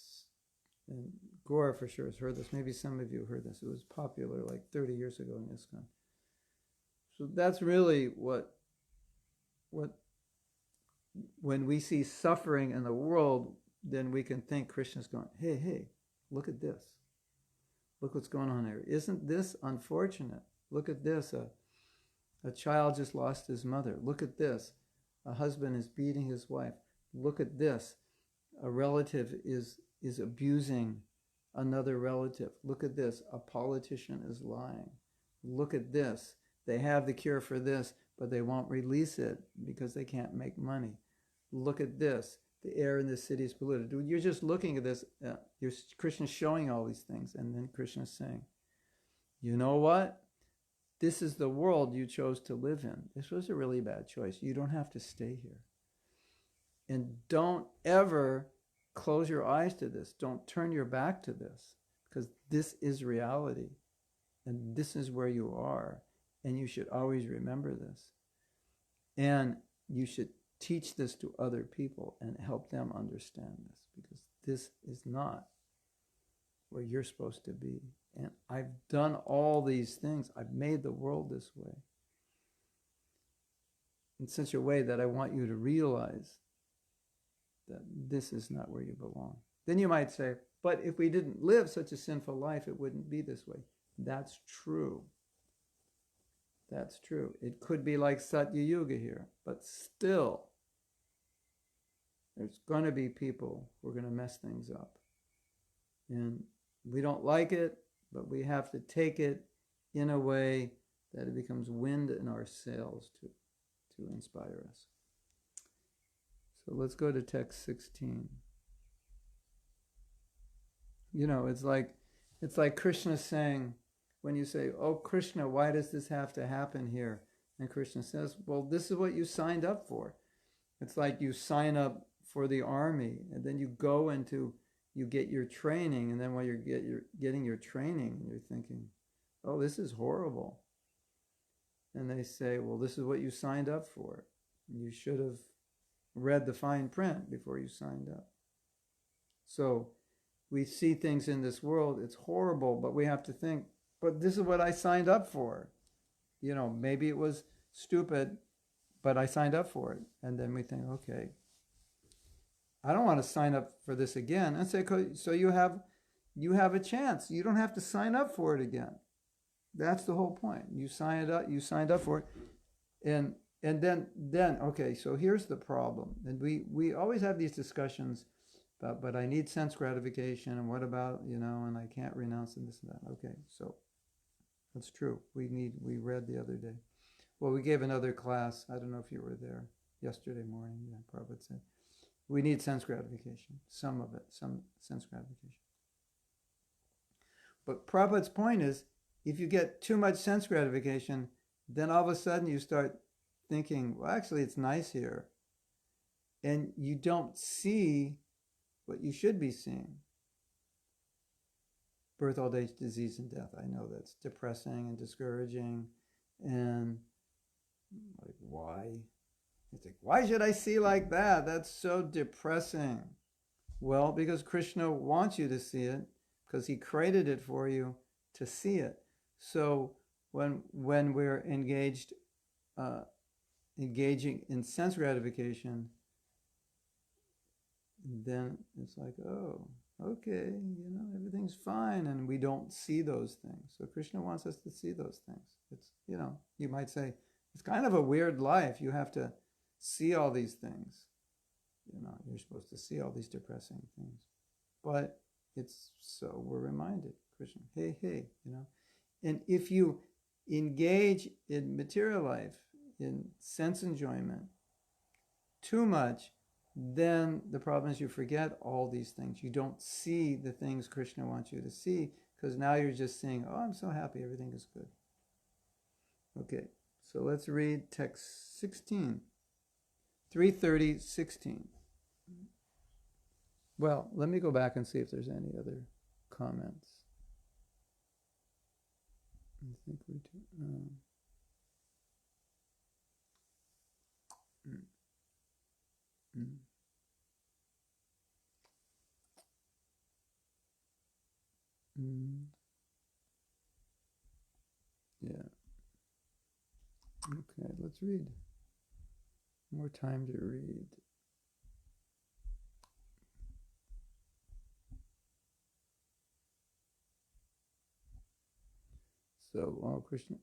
And Gora for sure has heard this. Maybe some of you heard this. It was popular like 30 years ago in ISKCON. So that's really what when we see suffering in the world, then we can think Krishna's going, hey, look at this. Look what's going on here. Isn't this unfortunate? Look at this. A child just lost his mother. Look at this. A husband is beating his wife. Look at this. A relative is abusing another relative. Look at this. A politician is lying. Look at this. They have the cure for this, but they won't release it because they can't make money. Look at this. The air in this city is polluted. You're just looking at this. Krishna's showing all these things, and then Krishna's saying, you know what? This is the world you chose to live in. This was a really bad choice. You don't have to stay here. And don't ever close your eyes to this. Don't turn your back to this, because this is reality. And this is where you are. And you should always remember this. And you should teach this to other people and help them understand this, because this is not where you're supposed to be. And I've done all these things. I've made the world this way in such a way that I want you to realize that this is not where you belong. Then you might say, but if we didn't live such a sinful life, it wouldn't be this way. That's true. That's true. It could be like Satya Yuga here, but still, there's going to be people who are going to mess things up. And we don't like it, but we have to take it in a way that it becomes wind in our sails to inspire us. So let's go to text 16. It's like Krishna saying, when you say, oh, Krishna, why does this have to happen here? And Krishna says, well, this is what you signed up for. It's like you sign up for the army, and then you go you get your training, and then while you're getting your training, you're thinking, oh, this is horrible. And they say, well, this is what you signed up for. You should have read the fine print before you signed up. So we see things in this world, it's horrible, but we have to think, but this is what I signed up for. Maybe it was stupid, but I signed up for it. And then we think, okay, I don't want to sign up for this again. And say, so you have a chance. You don't have to sign up for it again. That's the whole point. You signed up for it. And then okay, so here's the problem. And we always have these discussions about, but I need sense gratification, and what about, and I can't renounce and this and that. Okay, so that's true. We read the other day. Well, we gave another class. I don't know if you were there yesterday morning. Yeah, Prabhupada said, we need sense gratification. Some of it, some sense gratification. But Prabhupada's point is, if you get too much sense gratification, then all of a sudden you start thinking, well, actually it's nice here. And you don't see what you should be seeing. Birth, old age, disease, and death. I know that's depressing and discouraging. And like, why? You think, why should I see like that? That's so depressing. Well, because Krishna wants you to see it, because he created it for you to see it. So when we're engaging in sense gratification, then it's like, oh, okay, everything's fine, and we don't see those things. So Krishna wants us to see those things. It's, you might say, it's kind of a weird life. You have to see all these things. You're supposed to see all these depressing things. But it's so we're reminded, Krishna, hey, And if you engage in material life, in sense enjoyment, too much, then the problem is you forget all these things. You don't see the things Krishna wants you to see, because now you're just saying, oh, I'm so happy, everything is good. Okay, so let's read text 16. 3:30:16. Well, let me go back and see if there's any other comments. I think we do. Yeah. Okay, let's read. More time to read. So, Krishna.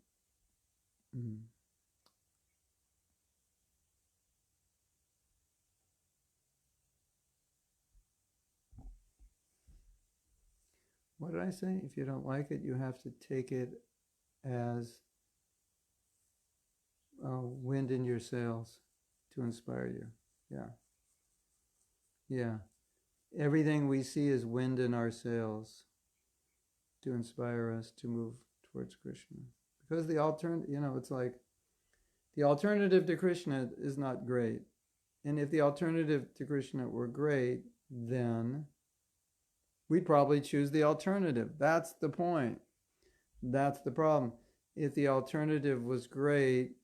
What did I say? If you don't like it, you have to take it as wind in your sails to inspire you. Yeah. Everything we see is wind in our sails to inspire us to move towards Krishna. Because the alternative, it's like the alternative to Krishna is not great. And if the alternative to Krishna were great, then we'd probably choose the alternative. That's the point. That's the problem. If the alternative was great,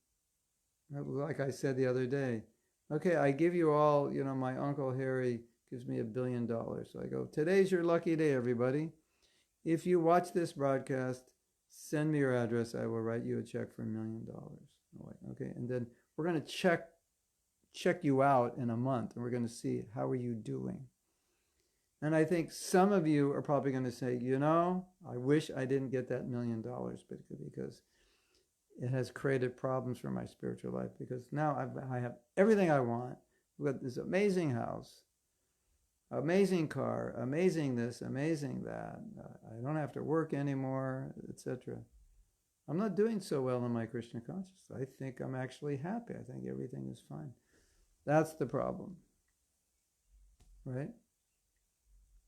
like I said the other day, okay, I give you all, my Uncle Harry gives me $1 billion. So I go, today's your lucky day, everybody. If you watch this broadcast, send me your address. I will write you a check for $1 million. Okay, and then we're going to check you out in a month, and we're going to see how are you doing. And I think some of you are probably going to say, I wish I didn't get that $1 million, because it has created problems for my spiritual life, because now I have everything I want. We've got this amazing house, amazing car, amazing this, amazing that. I don't have to work anymore, etc. I'm not doing so well in my Krishna consciousness. I think I'm actually happy. I think everything is fine. That's the problem, right?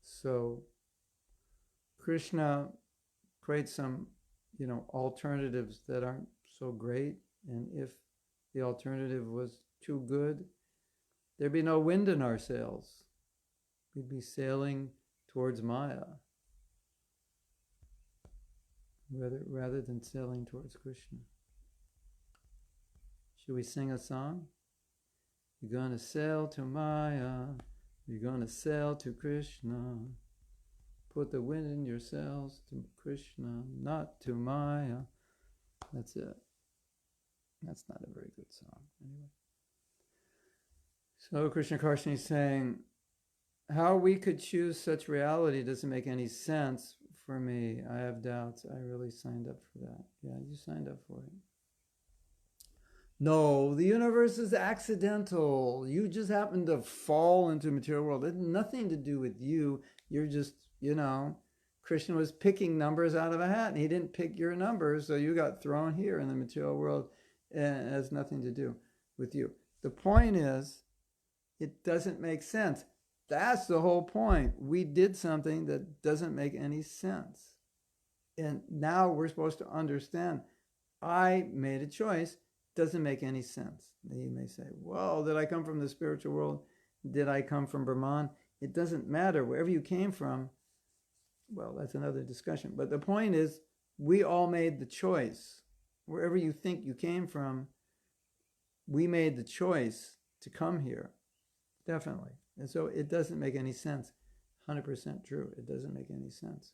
So Krishna creates some, alternatives that aren't so great. And if the alternative was too good, there'd be no wind in our sails. We'd be sailing towards Maya rather than sailing towards Krishna. Should we sing a song? You're going to sail to Maya. You're going to sail to Krishna. Put the wind in your sails to Krishna, not to Maya. That's it. That's not a very good song. Anyway. So Krishna Karshani is saying, how we could choose such reality doesn't make any sense for me. I have doubts. I really signed up for that. Yeah, you signed up for it. No, the universe is accidental. You just happen to fall into the material world. It had nothing to do with you. You're just, Krishna was picking numbers out of a hat, and he didn't pick your numbers, so you got thrown here in the material world, and it has nothing to do with you. The point is, it doesn't make sense. That's the whole point. We did something that doesn't make any sense. And now we're supposed to understand, I made a choice. Doesn't make any sense. You may say, well, did I come from the spiritual world? Did I come from Brahman? It doesn't matter. Wherever you came from, well, that's another discussion. But the point is, we all made the choice. Wherever you think you came from, we made the choice to come here, definitely. And so it doesn't make any sense. 100% true. It doesn't make any sense.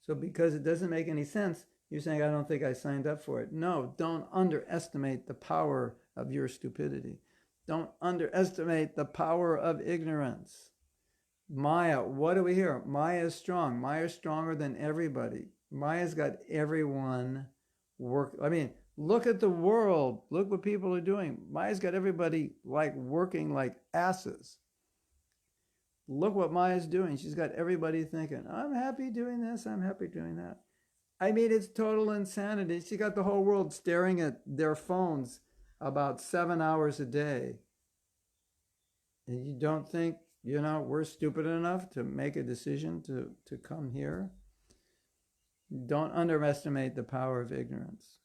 So because it doesn't make any sense, you're saying, I don't think I signed up for it. No, don't underestimate the power of your stupidity. Don't underestimate the power of ignorance. Maya, what do we hear? Maya is strong. Maya is stronger than everybody. Maya's got everyone look at the world. Look what people are doing. Maya's got everybody working like asses. Look what Maya's doing. She's got everybody thinking, I'm happy doing this, I'm happy doing that. It's total insanity. She got the whole world staring at their phones about 7 hours a day. And you don't think, we're stupid enough to make a decision to come here? Don't underestimate the power of ignorance.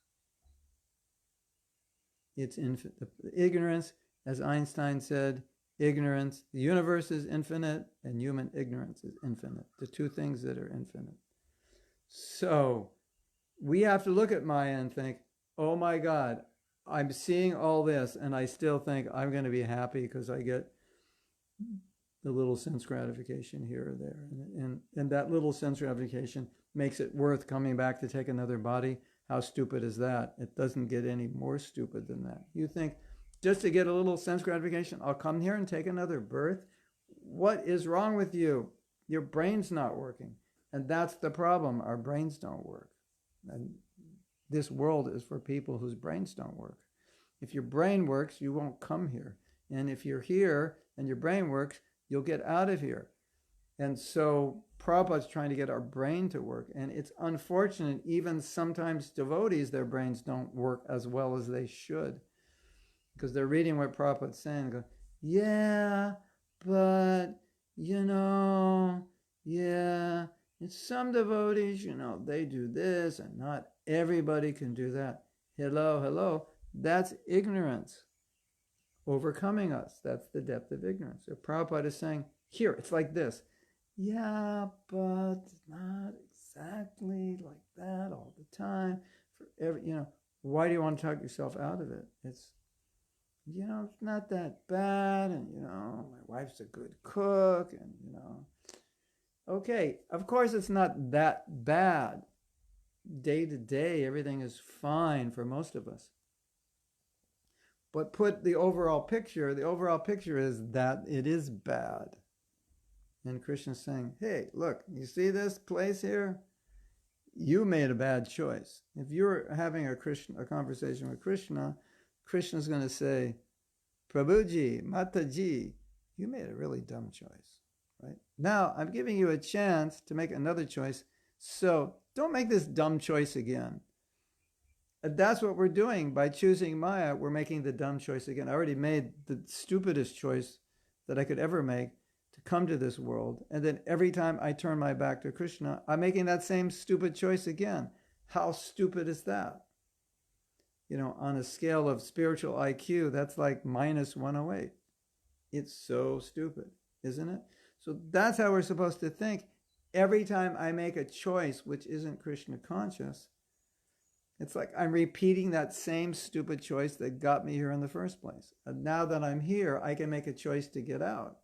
It's infinite. Ignorance, as Einstein said, ignorance, the universe is infinite and human ignorance is infinite. The two things that are infinite. So we have to look at Maya and think, oh my God, I'm seeing all this and I still think I'm going to be happy because I get the little sense gratification here or there. And that little sense gratification makes it worth coming back to take another body. How stupid is that? It doesn't get any more stupid than that. You think, just to get a little sense gratification, I'll come here and take another birth? What is wrong with you? Your brain's not working. And that's the problem. Our brains don't work. And this world is for people whose brains don't work. If your brain works, you won't come here. And if you're here and your brain works, you'll get out of here. And so Prabhupada's trying to get our brain to work. And it's unfortunate, even sometimes devotees, their brains don't work as well as they should. Because they're reading what Prabhupada's saying and go, yeah, but, it's some devotees, they do this and not everybody can do that. Hello, that's ignorance overcoming us. That's the depth of ignorance. So Prabhupada is saying, here, it's like this. Yeah, but it's not exactly like that all the time. Why do you want to talk yourself out of it? It's not that bad, and my wife's a good cook, and okay, of course it's not that bad. Day to day, everything is fine for most of us. But put the overall picture is that it is bad. And Krishna's saying, hey, look, you see this place here? You made a bad choice. If you're having a conversation with Krishna, Krishna's going to say, Prabhuji, Mataji, you made a really dumb choice, right? Now, I'm giving you a chance to make another choice, so don't make this dumb choice again. And that's what we're doing. By choosing Maya, we're making the dumb choice again. I already made the stupidest choice that I could ever make to come to this world. And then every time I turn my back to Krishna, I'm making that same stupid choice again. How stupid is that? On a scale of spiritual IQ, that's like minus 108. It's so stupid, isn't it? So that's how we're supposed to think. Every time I make a choice which isn't Krishna conscious, it's like I'm repeating that same stupid choice that got me here in the first place. And now that I'm here, I can make a choice to get out.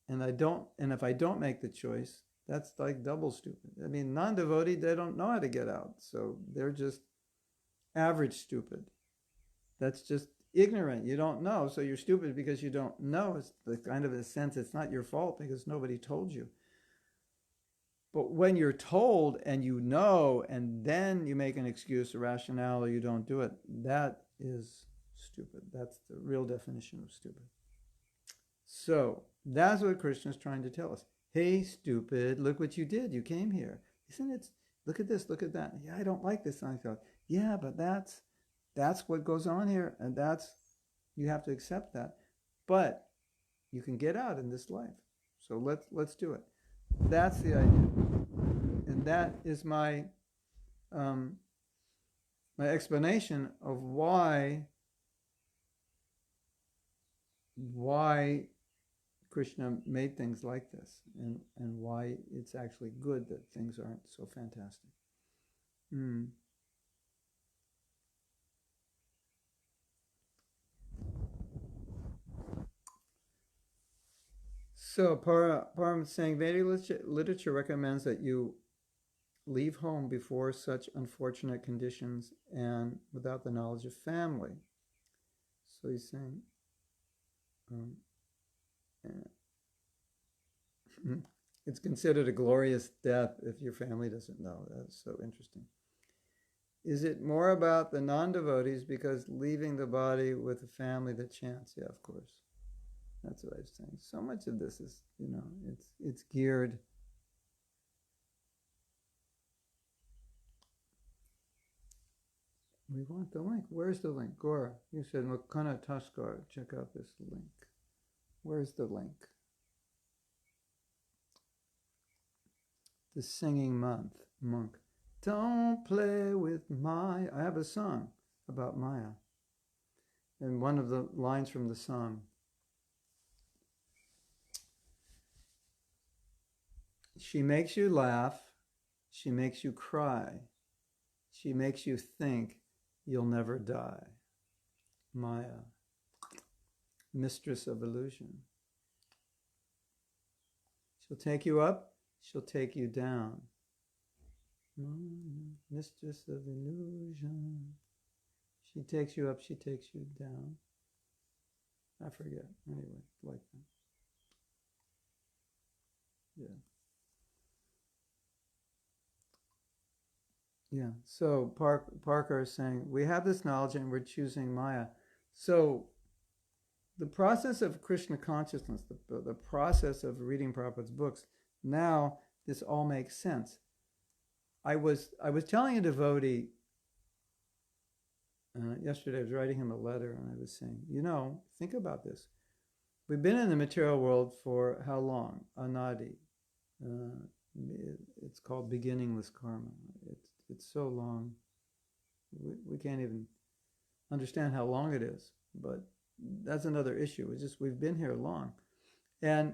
And if I don't make the choice, that's like double stupid. Non-devotee, they don't know how to get out. So they're just average stupid. That's just ignorant. You don't know, so you're stupid because you don't know. It's the kind of a sense it's not your fault because nobody told you. But when you're told and you know, and then you make an excuse, a rationale, or you don't do it, that is stupid. That's the real definition of stupid. So that's what Krishna is trying to tell us. Hey, stupid, look what you did. You came here. Isn't it? Look at this, look at that. Yeah, I don't like this. And I thought, yeah, but that's what goes on here, and you have to accept that. But you can get out in this life. So let's do it. That's the idea. And that is my explanation of why Krishna made things like this, and why it's actually good that things aren't so fantastic. So Param saying Vedic literature recommends that you leave home before such unfortunate conditions and without the knowledge of family. So he's saying, it's considered a glorious death if your family doesn't know. That's so interesting. Is it more about the non-devotees because leaving the body with the family that chants? Yeah, of course. That's what I was saying. So much of this is, it's geared. We want the link. Where's the link? Gora, you said Makana Taskar. Check out this link. Where's the link? The singing monk. Don't play with Maya. I have a song about Maya. And one of the lines from the song. She makes you laugh. She makes you cry. She makes you think you'll never die. Maya, mistress of illusion. She'll take you up. She'll take you down. Mistress of illusion. She takes you up, she takes you down. I forget. Anyway, like that. Yeah. Yeah. So Parker is saying, we have this knowledge and we're choosing Maya. So the process of Krishna consciousness, the process of reading Prabhupada's books, now this all makes sense. I was telling a devotee yesterday, I was writing him a letter and I was saying, think about this. We've been in the material world for how long? Anadi. It's called beginningless karma. It's so long. We can't even understand how long it is, but that's another issue. It's just we've been here long. And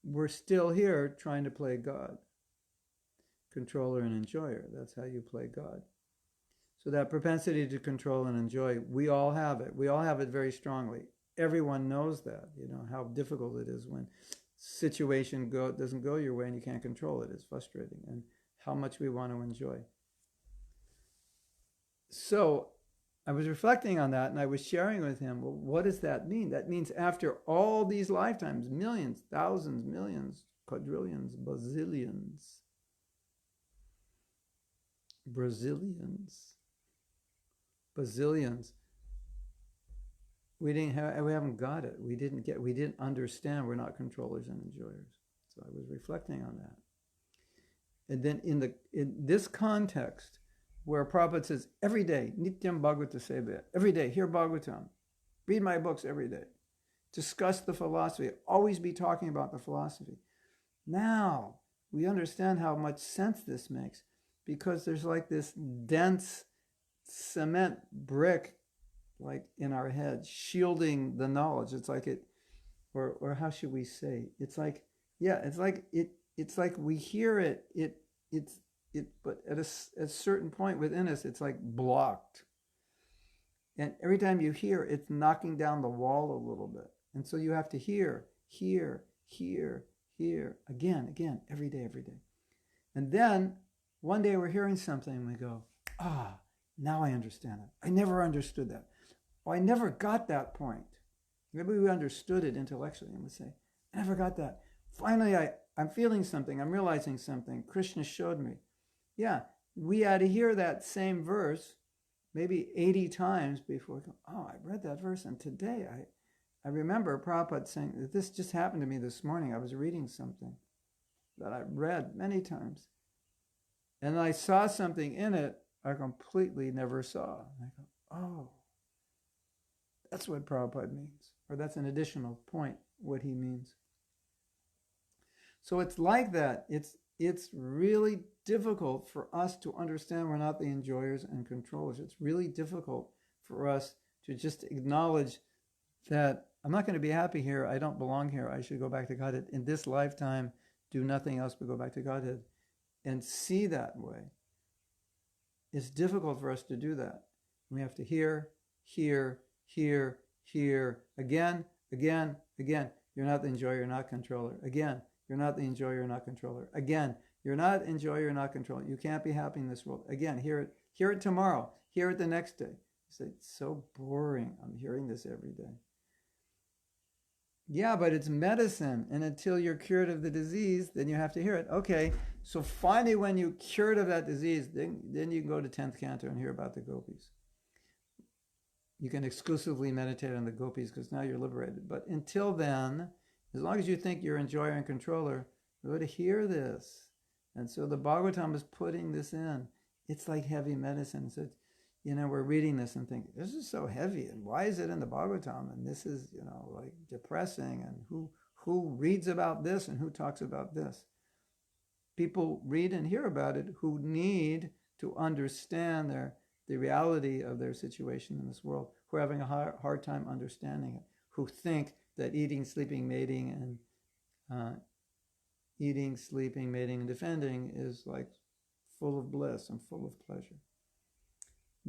we're still here trying to play God. Controller and enjoyer. That's how you play God. So that propensity to control and enjoy, we all have it. We all have it very strongly. Everyone knows that, how difficult it is when situation doesn't go your way and you can't control it. It's frustrating. And how much we want to enjoy. So I was reflecting on that and I was sharing with him, well, what does that mean? That means after all these lifetimes, millions, thousands, millions, quadrillions, bazillions, bazillions, we haven't got it. We didn't understand we're not controllers and enjoyers. So I was reflecting on that. And then in this context, where Prabhupada says, every day, Nityam Bhagavata Seva, every day, hear Bhagavatam, read my books every day, discuss the philosophy, always be talking about the philosophy. Now, we understand how much sense this makes, because there's like this dense cement brick, like in our head, shielding the knowledge. It's like or how should we say? It's like we hear it, but at a certain point within us, it's like blocked. And every time you hear, it's knocking down the wall a little bit. And so you have to hear, again, every day. And then one day we're hearing something and we go, now I understand it. I never understood that. Oh, I never got that point. Maybe we understood it intellectually and we say, I never got that. Finally, I'm feeling something. I'm realizing something. Krishna showed me. Yeah, we had to hear that same verse maybe 80 times before we go, I read that verse. And today I remember Prabhupada saying that this just happened to me this morning. I was reading something that I read many times. And I saw something in it I completely never saw. And I go, that's what Prabhupada means. Or that's an additional point, what he means. So it's like that. It's really difficult for us to understand we're not the enjoyers and controllers. It's really difficult for us to just acknowledge that I'm not going to be happy here. I don't belong here. I should go back to Godhead. In this lifetime, do nothing else but go back to Godhead. And see that way. It's difficult for us to do that. We have to hear, again. you're not the enjoyer, you're not controller. Again, you're not the enjoyer, you're not controller. Again, you're not enjoyer, you're not controller. You can't be happy in this world. Again, hear it tomorrow. Hear it the next day. You say, it's so boring. I'm hearing this every day. Yeah, but it's medicine. And until you're cured of the disease, then you have to hear it. Okay, so finally when you're cured of that disease, then you can go to 10th canto and hear about the gopis. You can exclusively meditate on the gopis because now you're liberated. But until then, as long as you think you're enjoyer and controller, you got to hear this. And so the Bhagavatam is putting this in. It's like heavy medicine. So, we're reading this and think, this is so heavy, and why is it in the Bhagavatam? And this is, like depressing, and who reads about this and who talks about this? People read and hear about it who need to understand the reality of their situation in this world, who are having a hard time understanding it, who think that eating, sleeping, mating, and defending is like full of bliss and full of pleasure.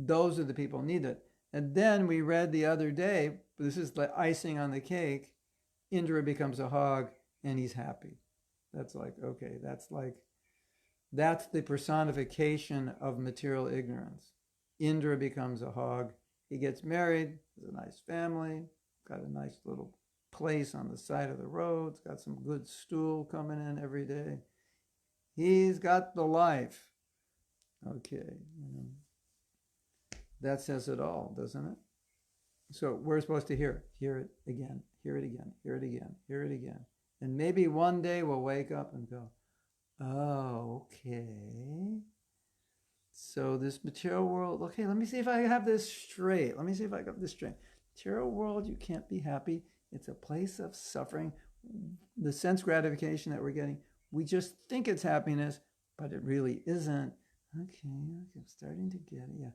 Those are the people who need it. And then we read the other day, this is the icing on the cake, Indra becomes a hog and he's happy. That's like, okay, that's the personification of material ignorance. Indra becomes a hog. He gets married, has a nice family, got a nice little place on the side of the road, got some good stool coming in every day. He's got the life. Okay, that says it all, doesn't it? So we're supposed to hear it again, hear it again, hear it again, hear it again. And maybe one day we'll wake up and go, oh, okay. So this material world, okay, let me see if I have this straight. Material world, you can't be happy. It's a place of suffering. The sense gratification that we're getting, we just think it's happiness, but it really isn't. Okay, I'm starting to get it, yeah.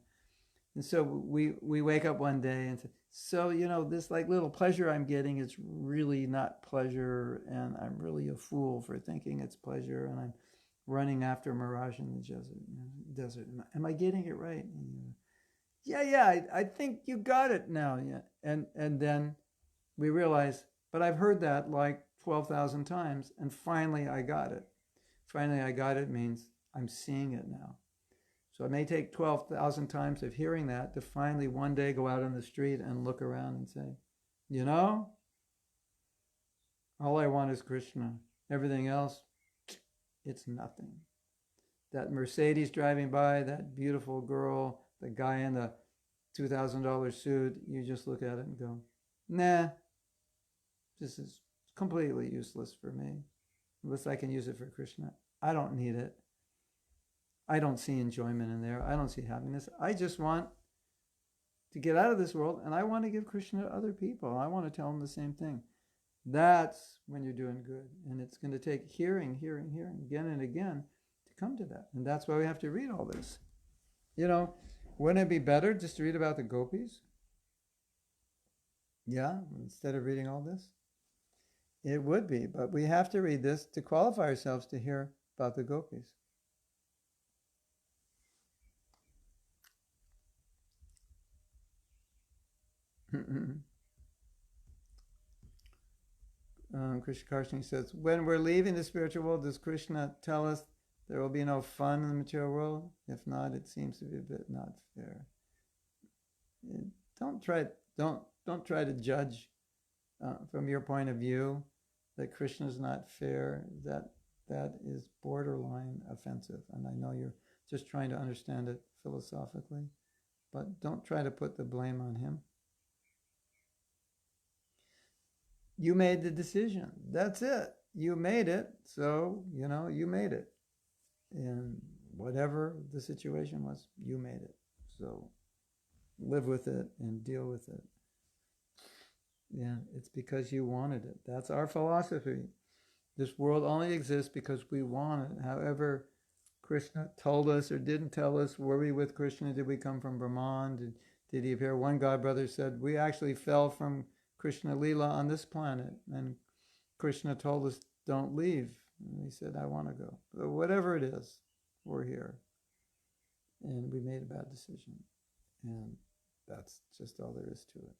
And so we wake up one day and say, so, this like little pleasure I'm getting is really not pleasure, and I'm really a fool for thinking it's pleasure, and I'm running after mirage in the desert. Am I getting it right? Yeah, I think you got it now. Yeah. And then we realize, but I've heard that like 12,000 times, and finally I got it. Finally I got it means I'm seeing it now. So it may take 12,000 times of hearing that to finally one day go out on the street and look around and say, all I want is Krishna. Everything else, it's nothing. That Mercedes driving by, that beautiful girl, the guy in the $2,000 suit, you just look at it and go, nah, this is completely useless for me. Unless I can use it for Krishna. I don't need it. I don't see enjoyment in there. I don't see happiness. I just want to get out of this world, and I want to give Krishna to other people. I want to tell them the same thing. That's when you're doing good. And it's going to take hearing, again and again to come to that. And that's why we have to read all this. Wouldn't it be better just to read about the gopis? Yeah, instead of reading all this? It would be, but we have to read this to qualify ourselves to hear about the gopis. Krishna Karshini says, when we're leaving the spiritual world, does Krishna tell us there will be no fun in the material world? If not, it seems to be a bit not fair. Don't try to judge from your point of view that Krishna is not fair. That is borderline offensive, and I know you're just trying to understand it philosophically, but don't try to put the blame on him. You made the decision. That's it. You made it. So, you made it. And whatever the situation was, you made it. So live with it and deal with it. Yeah, it's because you wanted it. That's our philosophy. This world only exists because we want it. However, Krishna told us or didn't tell us, were we with Krishna? Did we come from Brahman? Did he appear? One god brother said, we actually fell from Krishna Leela on this planet, and Krishna told us, don't leave. And he said, I want to go. So whatever it is, we're here. And we made a bad decision. And that's just all there is to it.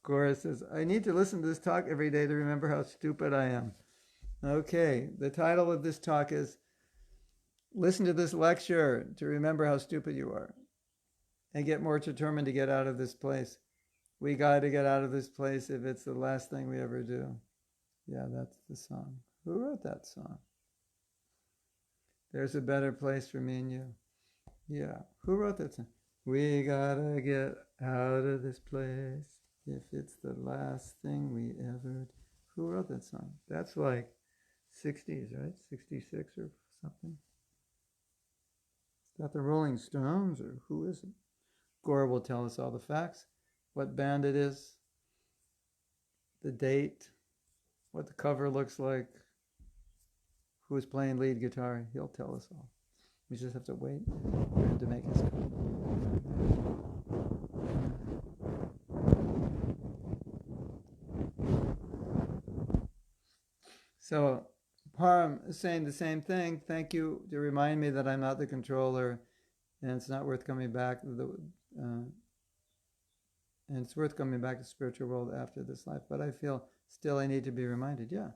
Cora says, I need to listen to this talk every day to remember how stupid I am. Okay, the title of this talk is Listen to this lecture to remember how stupid you are and get more determined to get out of this place. We got to get out of this place if it's the last thing we ever do. Yeah, that's the song. Who wrote that song? There's a better place for me and you. Yeah, who wrote that song? We gotta get out of this place if it's the last thing we ever do. Who wrote that song? That's like 60s, right? 66 or something. Is that the Rolling Stones or who is it? Gore will tell us all the facts. What band it is, the date, what the cover looks like, who's playing lead guitar. He'll tell us all. We just have to wait for him to make his comment. So Param is saying the same thing. Thank you to remind me that I'm not the controller and it's not worth coming back. And it's worth coming back to the spiritual world after this life. But I feel still I need to be reminded. Yeah.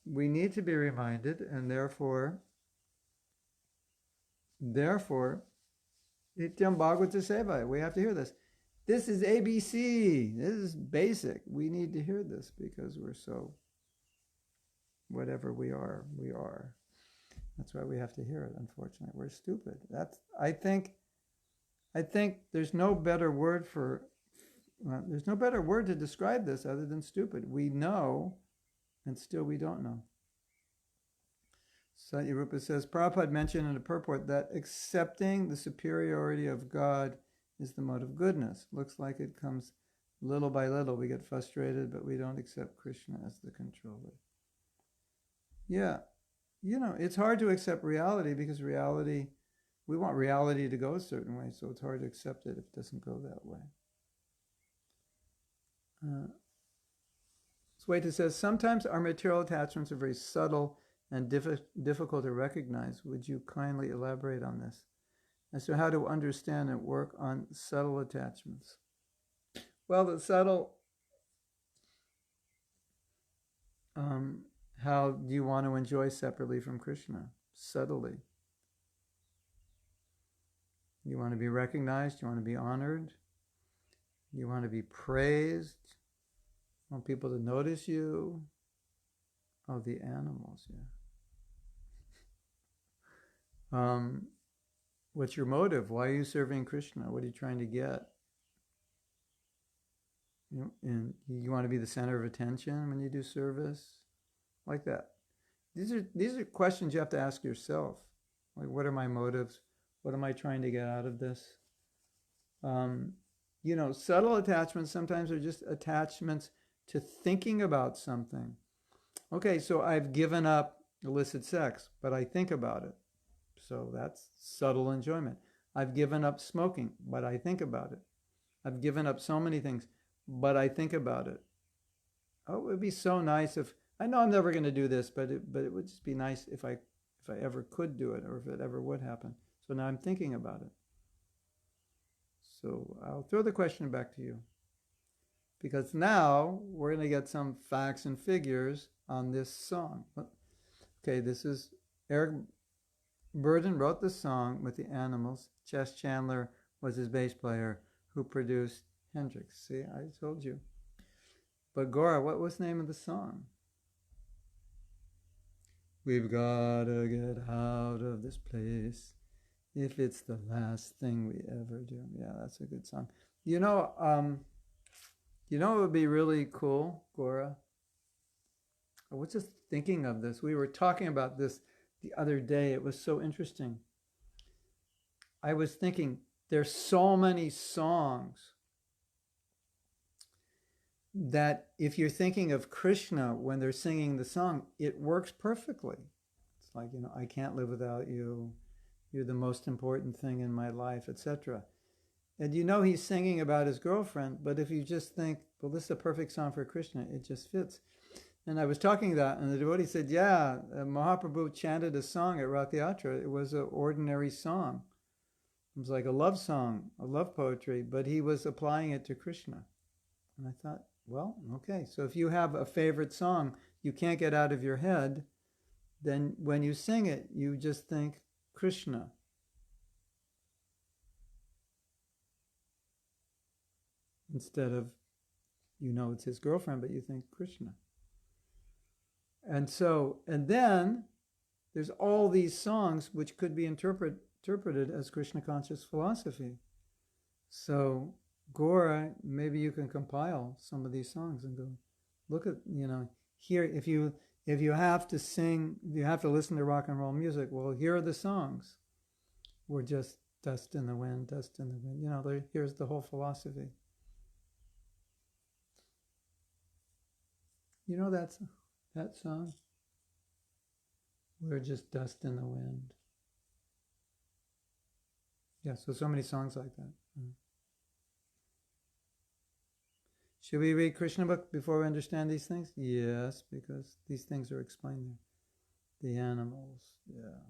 We need to be reminded, and therefore, Nityam Bhagavata Seva. We have to hear this. This is ABC. This is basic. We need to hear this because we're so, whatever we are, we are. That's why we have to hear it, unfortunately. We're stupid. I think there's no better word to describe this other than stupid. We know, and still we don't know. Satya Rupa says, Prabhupada mentioned in the purport that accepting the superiority of God is the mode of goodness. Looks like it comes little by little. We get frustrated, but we don't accept Krishna as the controller. Yeah, it's hard to accept reality because we want reality to go a certain way, so it's hard to accept it if it doesn't go that way. Sweta says, sometimes our material attachments are very subtle and difficult to recognize. Would you kindly elaborate on this? As to how to understand and work on subtle attachments. Well, the subtle, how do you want to enjoy separately from Krishna? Subtly. You want to be recognized? You want to be honored? You want to be praised? You want people to notice you? Oh, the animals, yeah. What's your motive? Why are you serving Krishna? What are you trying to get? And you want to be the center of attention when you do service? Like that. These are questions you have to ask yourself. Like, what are my motives? What am I trying to get out of this? Subtle attachments sometimes are just attachments to thinking about something. Okay, so I've given up illicit sex, but I think about it. So that's subtle enjoyment. I've given up smoking, but I think about it. I've given up so many things, but I think about it. Oh, it would be so nice if, I know I'm never going to do this, but it would just be nice if I ever could do it, or if it ever would happen. So now I'm thinking about it. So I'll throw the question back to you. Because now we're going to get some facts and figures on this song. Okay, this is Eric Burden wrote the song with the animals. Chess Chandler was his bass player who produced Hendrix. See, I told you. But Gora, what was the name of the song? We've got to get out of this place if it's the last thing we ever do. Yeah, that's a good song. It would be really cool, Gora? I was just thinking of this. We were talking about this the other day. It was so interesting. I was thinking, there's so many songs that if you're thinking of Krishna when they're singing the song, it works perfectly. It's like, I can't live without you. You're the most important thing in my life, etc. And he's singing about his girlfriend, but if you just think, well, this is a perfect song for Krishna, it just fits. And I was talking that, and the devotee said, yeah, Mahaprabhu chanted a song at Rath Yatra. It was an ordinary song. It was like a love song, a love poetry, but he was applying it to Krishna. And I thought, well, okay, so if you have a favorite song you can't get out of your head, then when you sing it, you just think Krishna. Instead of, it's his girlfriend, but you think Krishna. And then there's all these songs which could be interpreted as Krishna conscious philosophy. So, Gora, maybe you can compile some of these songs and go, look at, here, if you have to sing, if you have to listen to rock and roll music, well, here are the songs. We're just dust in the wind, dust in the wind. Here's the whole philosophy. You know that song? We're just dust in the wind. Yeah, so many songs like that. Should we read Krishna book before we understand these things? Yes, because these things are explained there. The animals, yeah.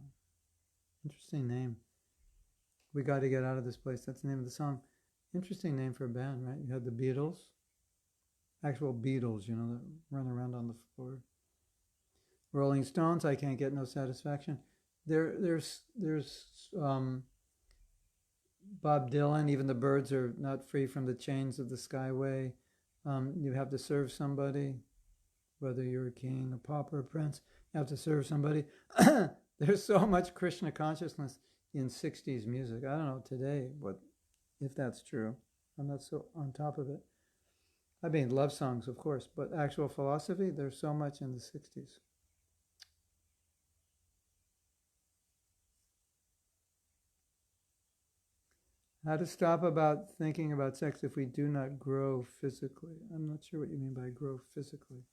Interesting name. We got to get out of this place. That's the name of the song. Interesting name for a band, right? You had the Beatles. Actual Beatles, that run around on the floor. Rolling Stones, I Can't Get No Satisfaction. There's Bob Dylan, Even the Birds Are Not Free from the Chains of the Skyway. You have to serve somebody, whether you're a king, a pauper, a prince, you have to serve somebody. There's so much Krishna consciousness in 60s music. I don't know today if that's true. I'm not so on top of it. I mean, love songs, of course, but actual philosophy, there's so much in the 60s. How to stop about thinking about sex if we do not grow physically. I'm not sure what you mean by grow physically.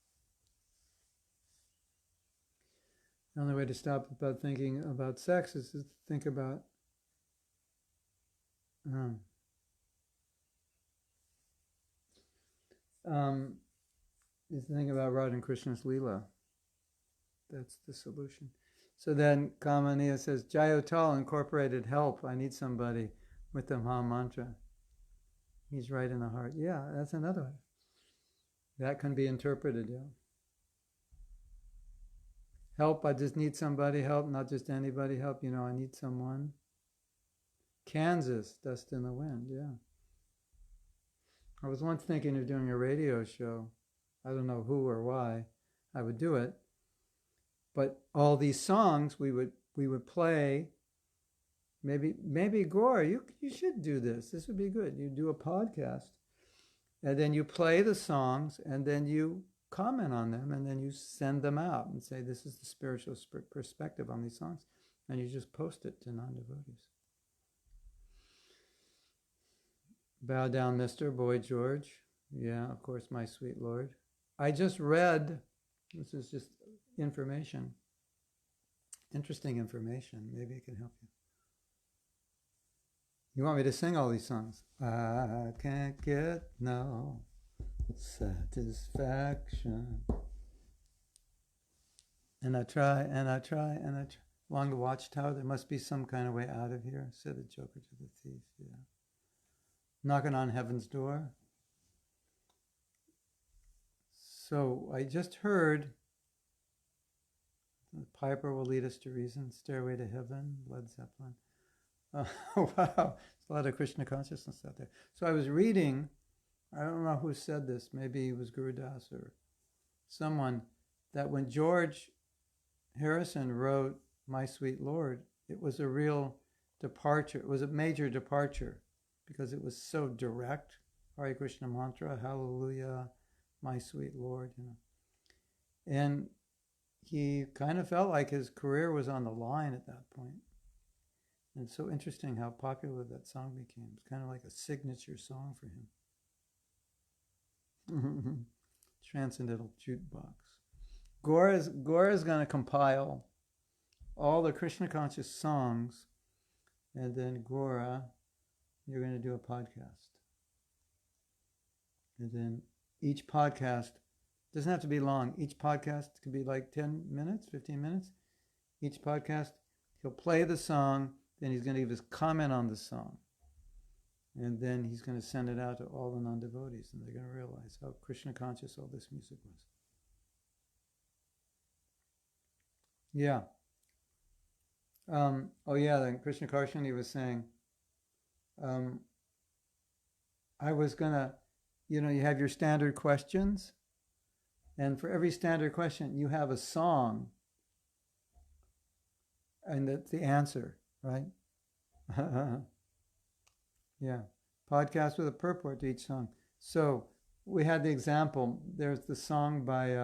The only way to stop about thinking about sex is to think about is to think about Radha and Krishna's Leela. That's the solution. So then Kamaniya says, Jayotal incorporated help. I need somebody with the Maha Mantra. He's right in the heart. Yeah, that's another way. That can be interpreted, yeah. Help, I just need somebody help, not just anybody help. I need someone. Kansas, dust in the wind, yeah. I was once thinking of doing a radio show. I don't know who or why I would do it. But all these songs we would play. Maybe Gore, you should do this. This would be good. You do a podcast, and then you play the songs, and then you comment on them, and then you send them out and say, this is the spiritual perspective on these songs, and you just post it to non-devotees. Bow down, Mr. Boy George. Yeah, of course, my sweet Lord. I just read, this is just information, interesting information. Maybe it can help you. You want me to sing all these songs? I can't get no satisfaction. And I try. Along the watchtower, there must be some kind of way out of here, said the joker to the thief, yeah. Knocking on heaven's door. So I just heard, the piper will lead us to reason, Stairway to Heaven, Led Zeppelin. Wow, there's a lot of Krishna consciousness out there. So I was reading, I don't know who said this, maybe it was Guru Das or someone, that when George Harrison wrote My Sweet Lord, it was a real departure. It was a major departure because it was so direct. Hare Krishna mantra, hallelujah, my sweet Lord, And he kind of felt like his career was on the line at that point. And it's so interesting how popular that song became. It's kind of like a signature song for him. Transcendental jukebox. Gore is going to compile all the Krishna conscious songs, and then Gora, you're going to do a podcast. And then each podcast doesn't have to be long. Each podcast could be like 10 minutes, 15 minutes. Each podcast, he'll play the song, then he's going to give his comment on the song. And then he's going to send it out to all the non-devotees, and they're going to realize how Krishna conscious all this music was. Yeah. Then Krishna Karshani was saying, I was going to, you have your standard questions, and for every standard question, you have a song, and that's the answer, right? Yeah. Podcast with a purport to each song. So we had the example. There's the song by,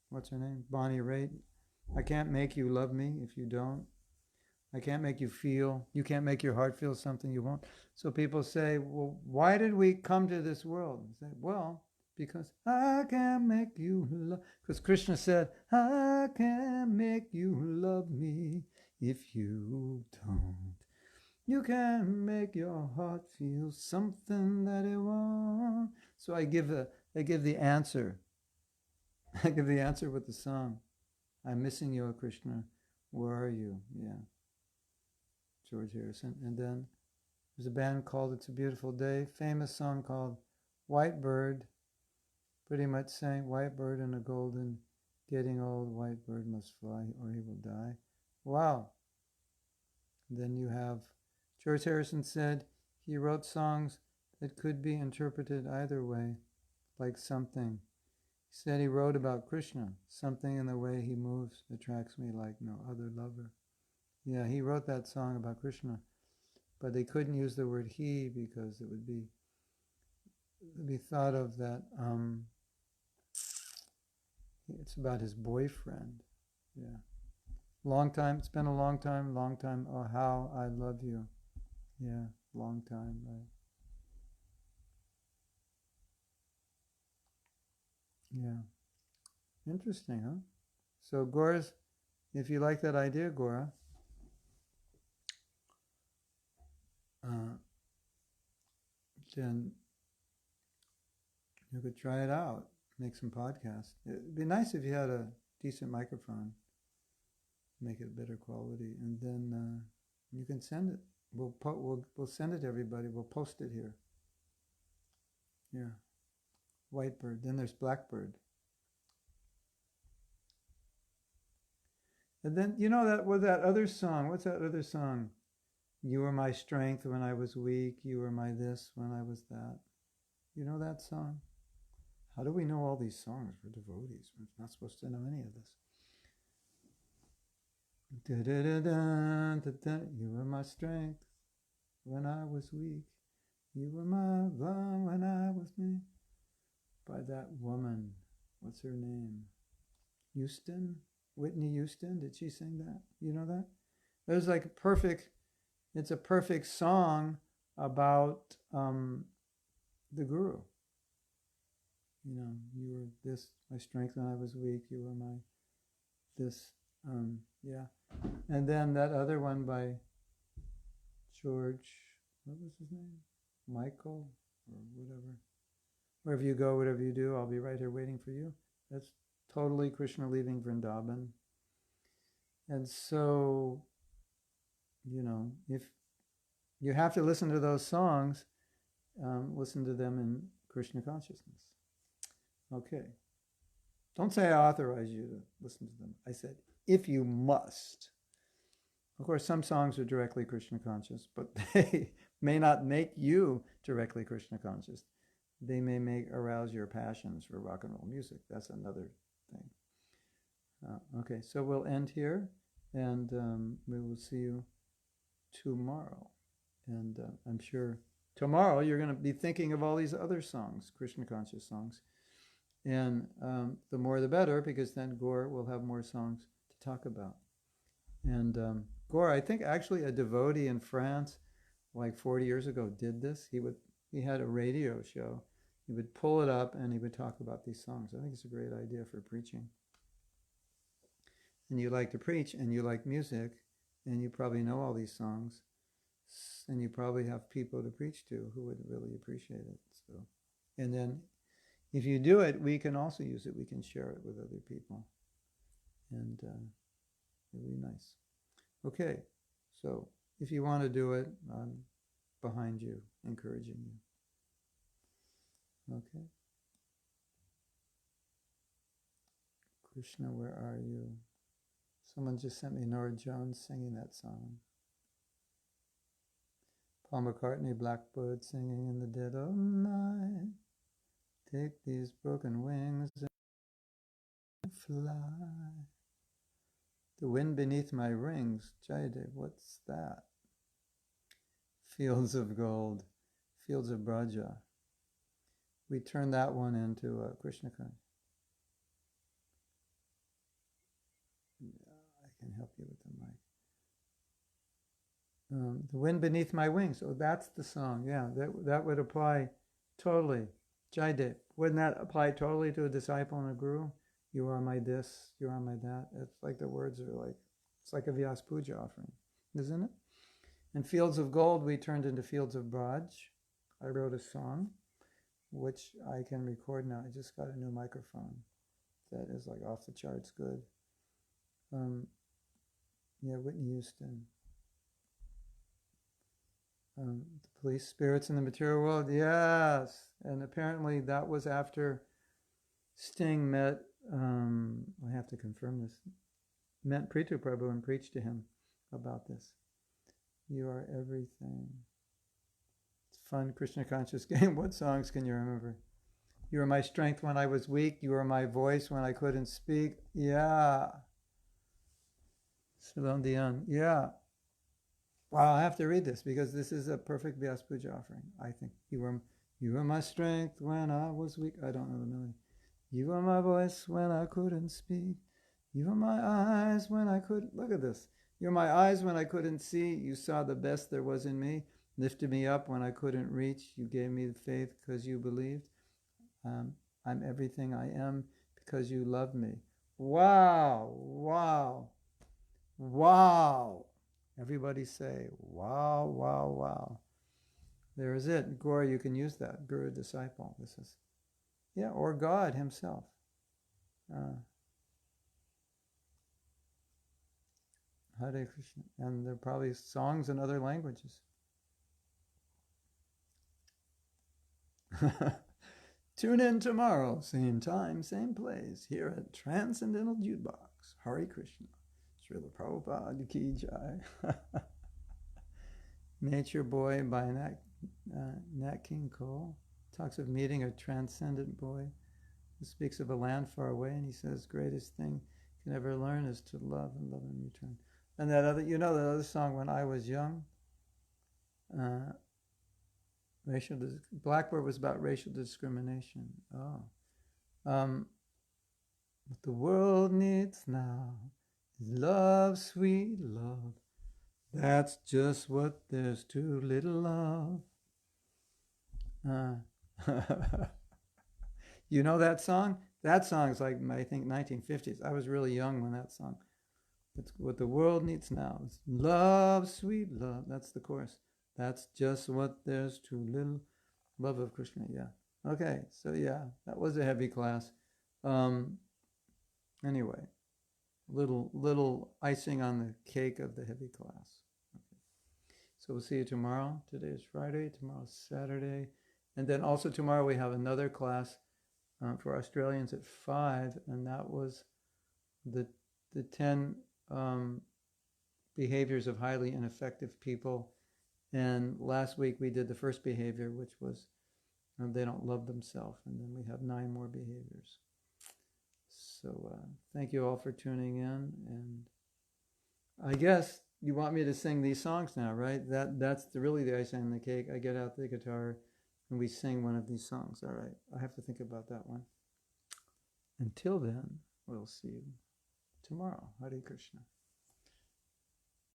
what's her name? Bonnie Raitt. I can't make you love me if you don't. I can't make you feel. You can't make your heart feel something you won't. So people say, well, why did we come to this world? I say, well, because I can make you love. Because Krishna said, I can make you love me if you don't. You can make your heart feel something that it won't. So I give the answer. I give the answer with the song. I'm missing you, Krishna. Where are you? Yeah. George Harrison. And then there's a band called It's a Beautiful Day. Famous song called White Bird. Pretty much saying, white bird in a golden, getting old, white bird must fly or he will die. Wow. And then you have, George Harrison said he wrote songs that could be interpreted either way, like something. He said he wrote about Krishna. Something in the way he moves attracts me like no other lover. Yeah, he wrote that song about Krishna, but they couldn't use the word he because it would be thought of that it's about his boyfriend. Yeah. Long time, it's been a long time, oh how I love you. Yeah, long time, right? Yeah. Interesting, huh? So Gora's, if you like that idea, Gora, then you could try it out, make some podcasts. It'd be nice if you had a decent microphone, make it better quality, and then you can send it. We'll send it to everybody. We'll post it here. Yeah. Whitebird. Then there's Blackbird. And then, that other song. What's that other song? You were my strength when I was weak. You were my this when I was that. You know that song? How do we know all these songs? We're devotees. We're not supposed to know any of this. You were my strength when I was weak. You were my love when I was me. By that woman. What's her name? Houston? Whitney Houston? Did she sing that? You know that? It was like it's a perfect song about the Guru. You were this, my strength when I was weak. You were my this. Yeah. And then that other one by George, what was his name? Michael or whatever. Wherever you go, whatever you do, I'll be right here waiting for you. That's totally Krishna leaving Vrindavan. And so, if you have to listen to those songs, listen to them in Krishna consciousness. Okay. Don't say I authorize you to listen to them. I said, if you must. Of course, some songs are directly Krishna conscious, but they may not make you directly Krishna conscious. They may arouse your passions for rock and roll music. That's another thing. Okay, so we'll end here, and we will see you tomorrow. And I'm sure tomorrow you're going to be thinking of all these other songs, Krishna conscious songs. And the more the better, because then Gaur will have more songs to talk about. And Gaur, I think actually a devotee in France, like 40 years ago, did this. He had a radio show. He would pull it up and he would talk about these songs. I think it's a great idea for preaching. And you like to preach and you like music and you probably know all these songs and you probably have people to preach to who would really appreciate it. So, and then if you do it, we can also use it. We can share it with other people. And it'll be nice. Okay, so if you want to do it, behind you, encouraging you. Okay. Krishna, where are you? Someone just sent me Nora Jones singing that song. Paul McCartney, Blackbird singing in the dead of night. Take these broken wings and fly. The wind beneath my rings. Jayadev, what's that? Fields of gold, fields of Braja. We turned that one into a Krishna consciousness. Yeah, I can help you with the mic. The wind beneath my wings. Oh, that's the song. Yeah, that would apply totally. Jayadev, wouldn't that apply totally to a disciple and a guru? You are my this, you are my that. It's like the words are like, it's like a Vyas Puja offering, isn't it? And fields of gold we turned into fields of Braj. I wrote a song, which I can record now. I just got a new microphone that is like off the charts good. Yeah, Whitney Houston. The police spirits in the material world, yes. And apparently that was after Sting met, I have to confirm this, met Prithu Prabhu and preached to him about this. You are everything. It's a fun Krishna conscious game. What songs can you remember? You were my strength when I was weak. You were my voice when I couldn't speak. Yeah. Salon Dion. Yeah. Wow, I have to read this because this is a perfect Vyas Puja offering, I think. You were my strength when I was weak. I don't know the melody. You were my voice when I couldn't speak. You were my eyes when I couldn't... Look at this. You're my eyes when I couldn't see. You saw the best there was in me. Lifted me up when I couldn't reach. You gave me the faith because you believed. I'm everything I am because you love me. Wow, wow, wow. Everybody say, wow, wow, wow. There is it. Guru, you can use that. Guru, disciple. This is, yeah, or God himself. Hare Krishna. And there are probably songs in other languages. Tune in tomorrow, same time, same place, here at Transcendental Jukebox. Hare Krishna. Srila Prabhupada Ki Jai. Nature Boy by Nat King Cole talks of meeting a transcendent boy who speaks of a land far away, and he says, greatest thing you can ever learn is to love and love in return. And that other, that other song, When I Was Young, Blackbird was about racial discrimination. Oh. What the world needs now is love, sweet love. That's just what there's too little of. You know that song? That song's like, I think, 1950s. I was really young when that song. It's what the world needs now is love, sweet love. That's the chorus. That's just what there's too little. Love of Krishna, yeah. Okay, so yeah, that was a heavy class. Anyway, little icing on the cake of the heavy class. Okay. So we'll see you tomorrow. Today is Friday, tomorrow's Saturday. And then also tomorrow we have another class for Australians at 5, and that was the 10 behaviors of highly ineffective people. And last week we did the first behavior, which was they don't love themselves. And then we have 9 more behaviors. So thank you all for tuning in. And I guess you want me to sing these songs now, right? That's really the icing on the cake. I get out the guitar and we sing one of these songs. All right, I have to think about that one. Until then, we'll see you tomorrow. Hare Krishna.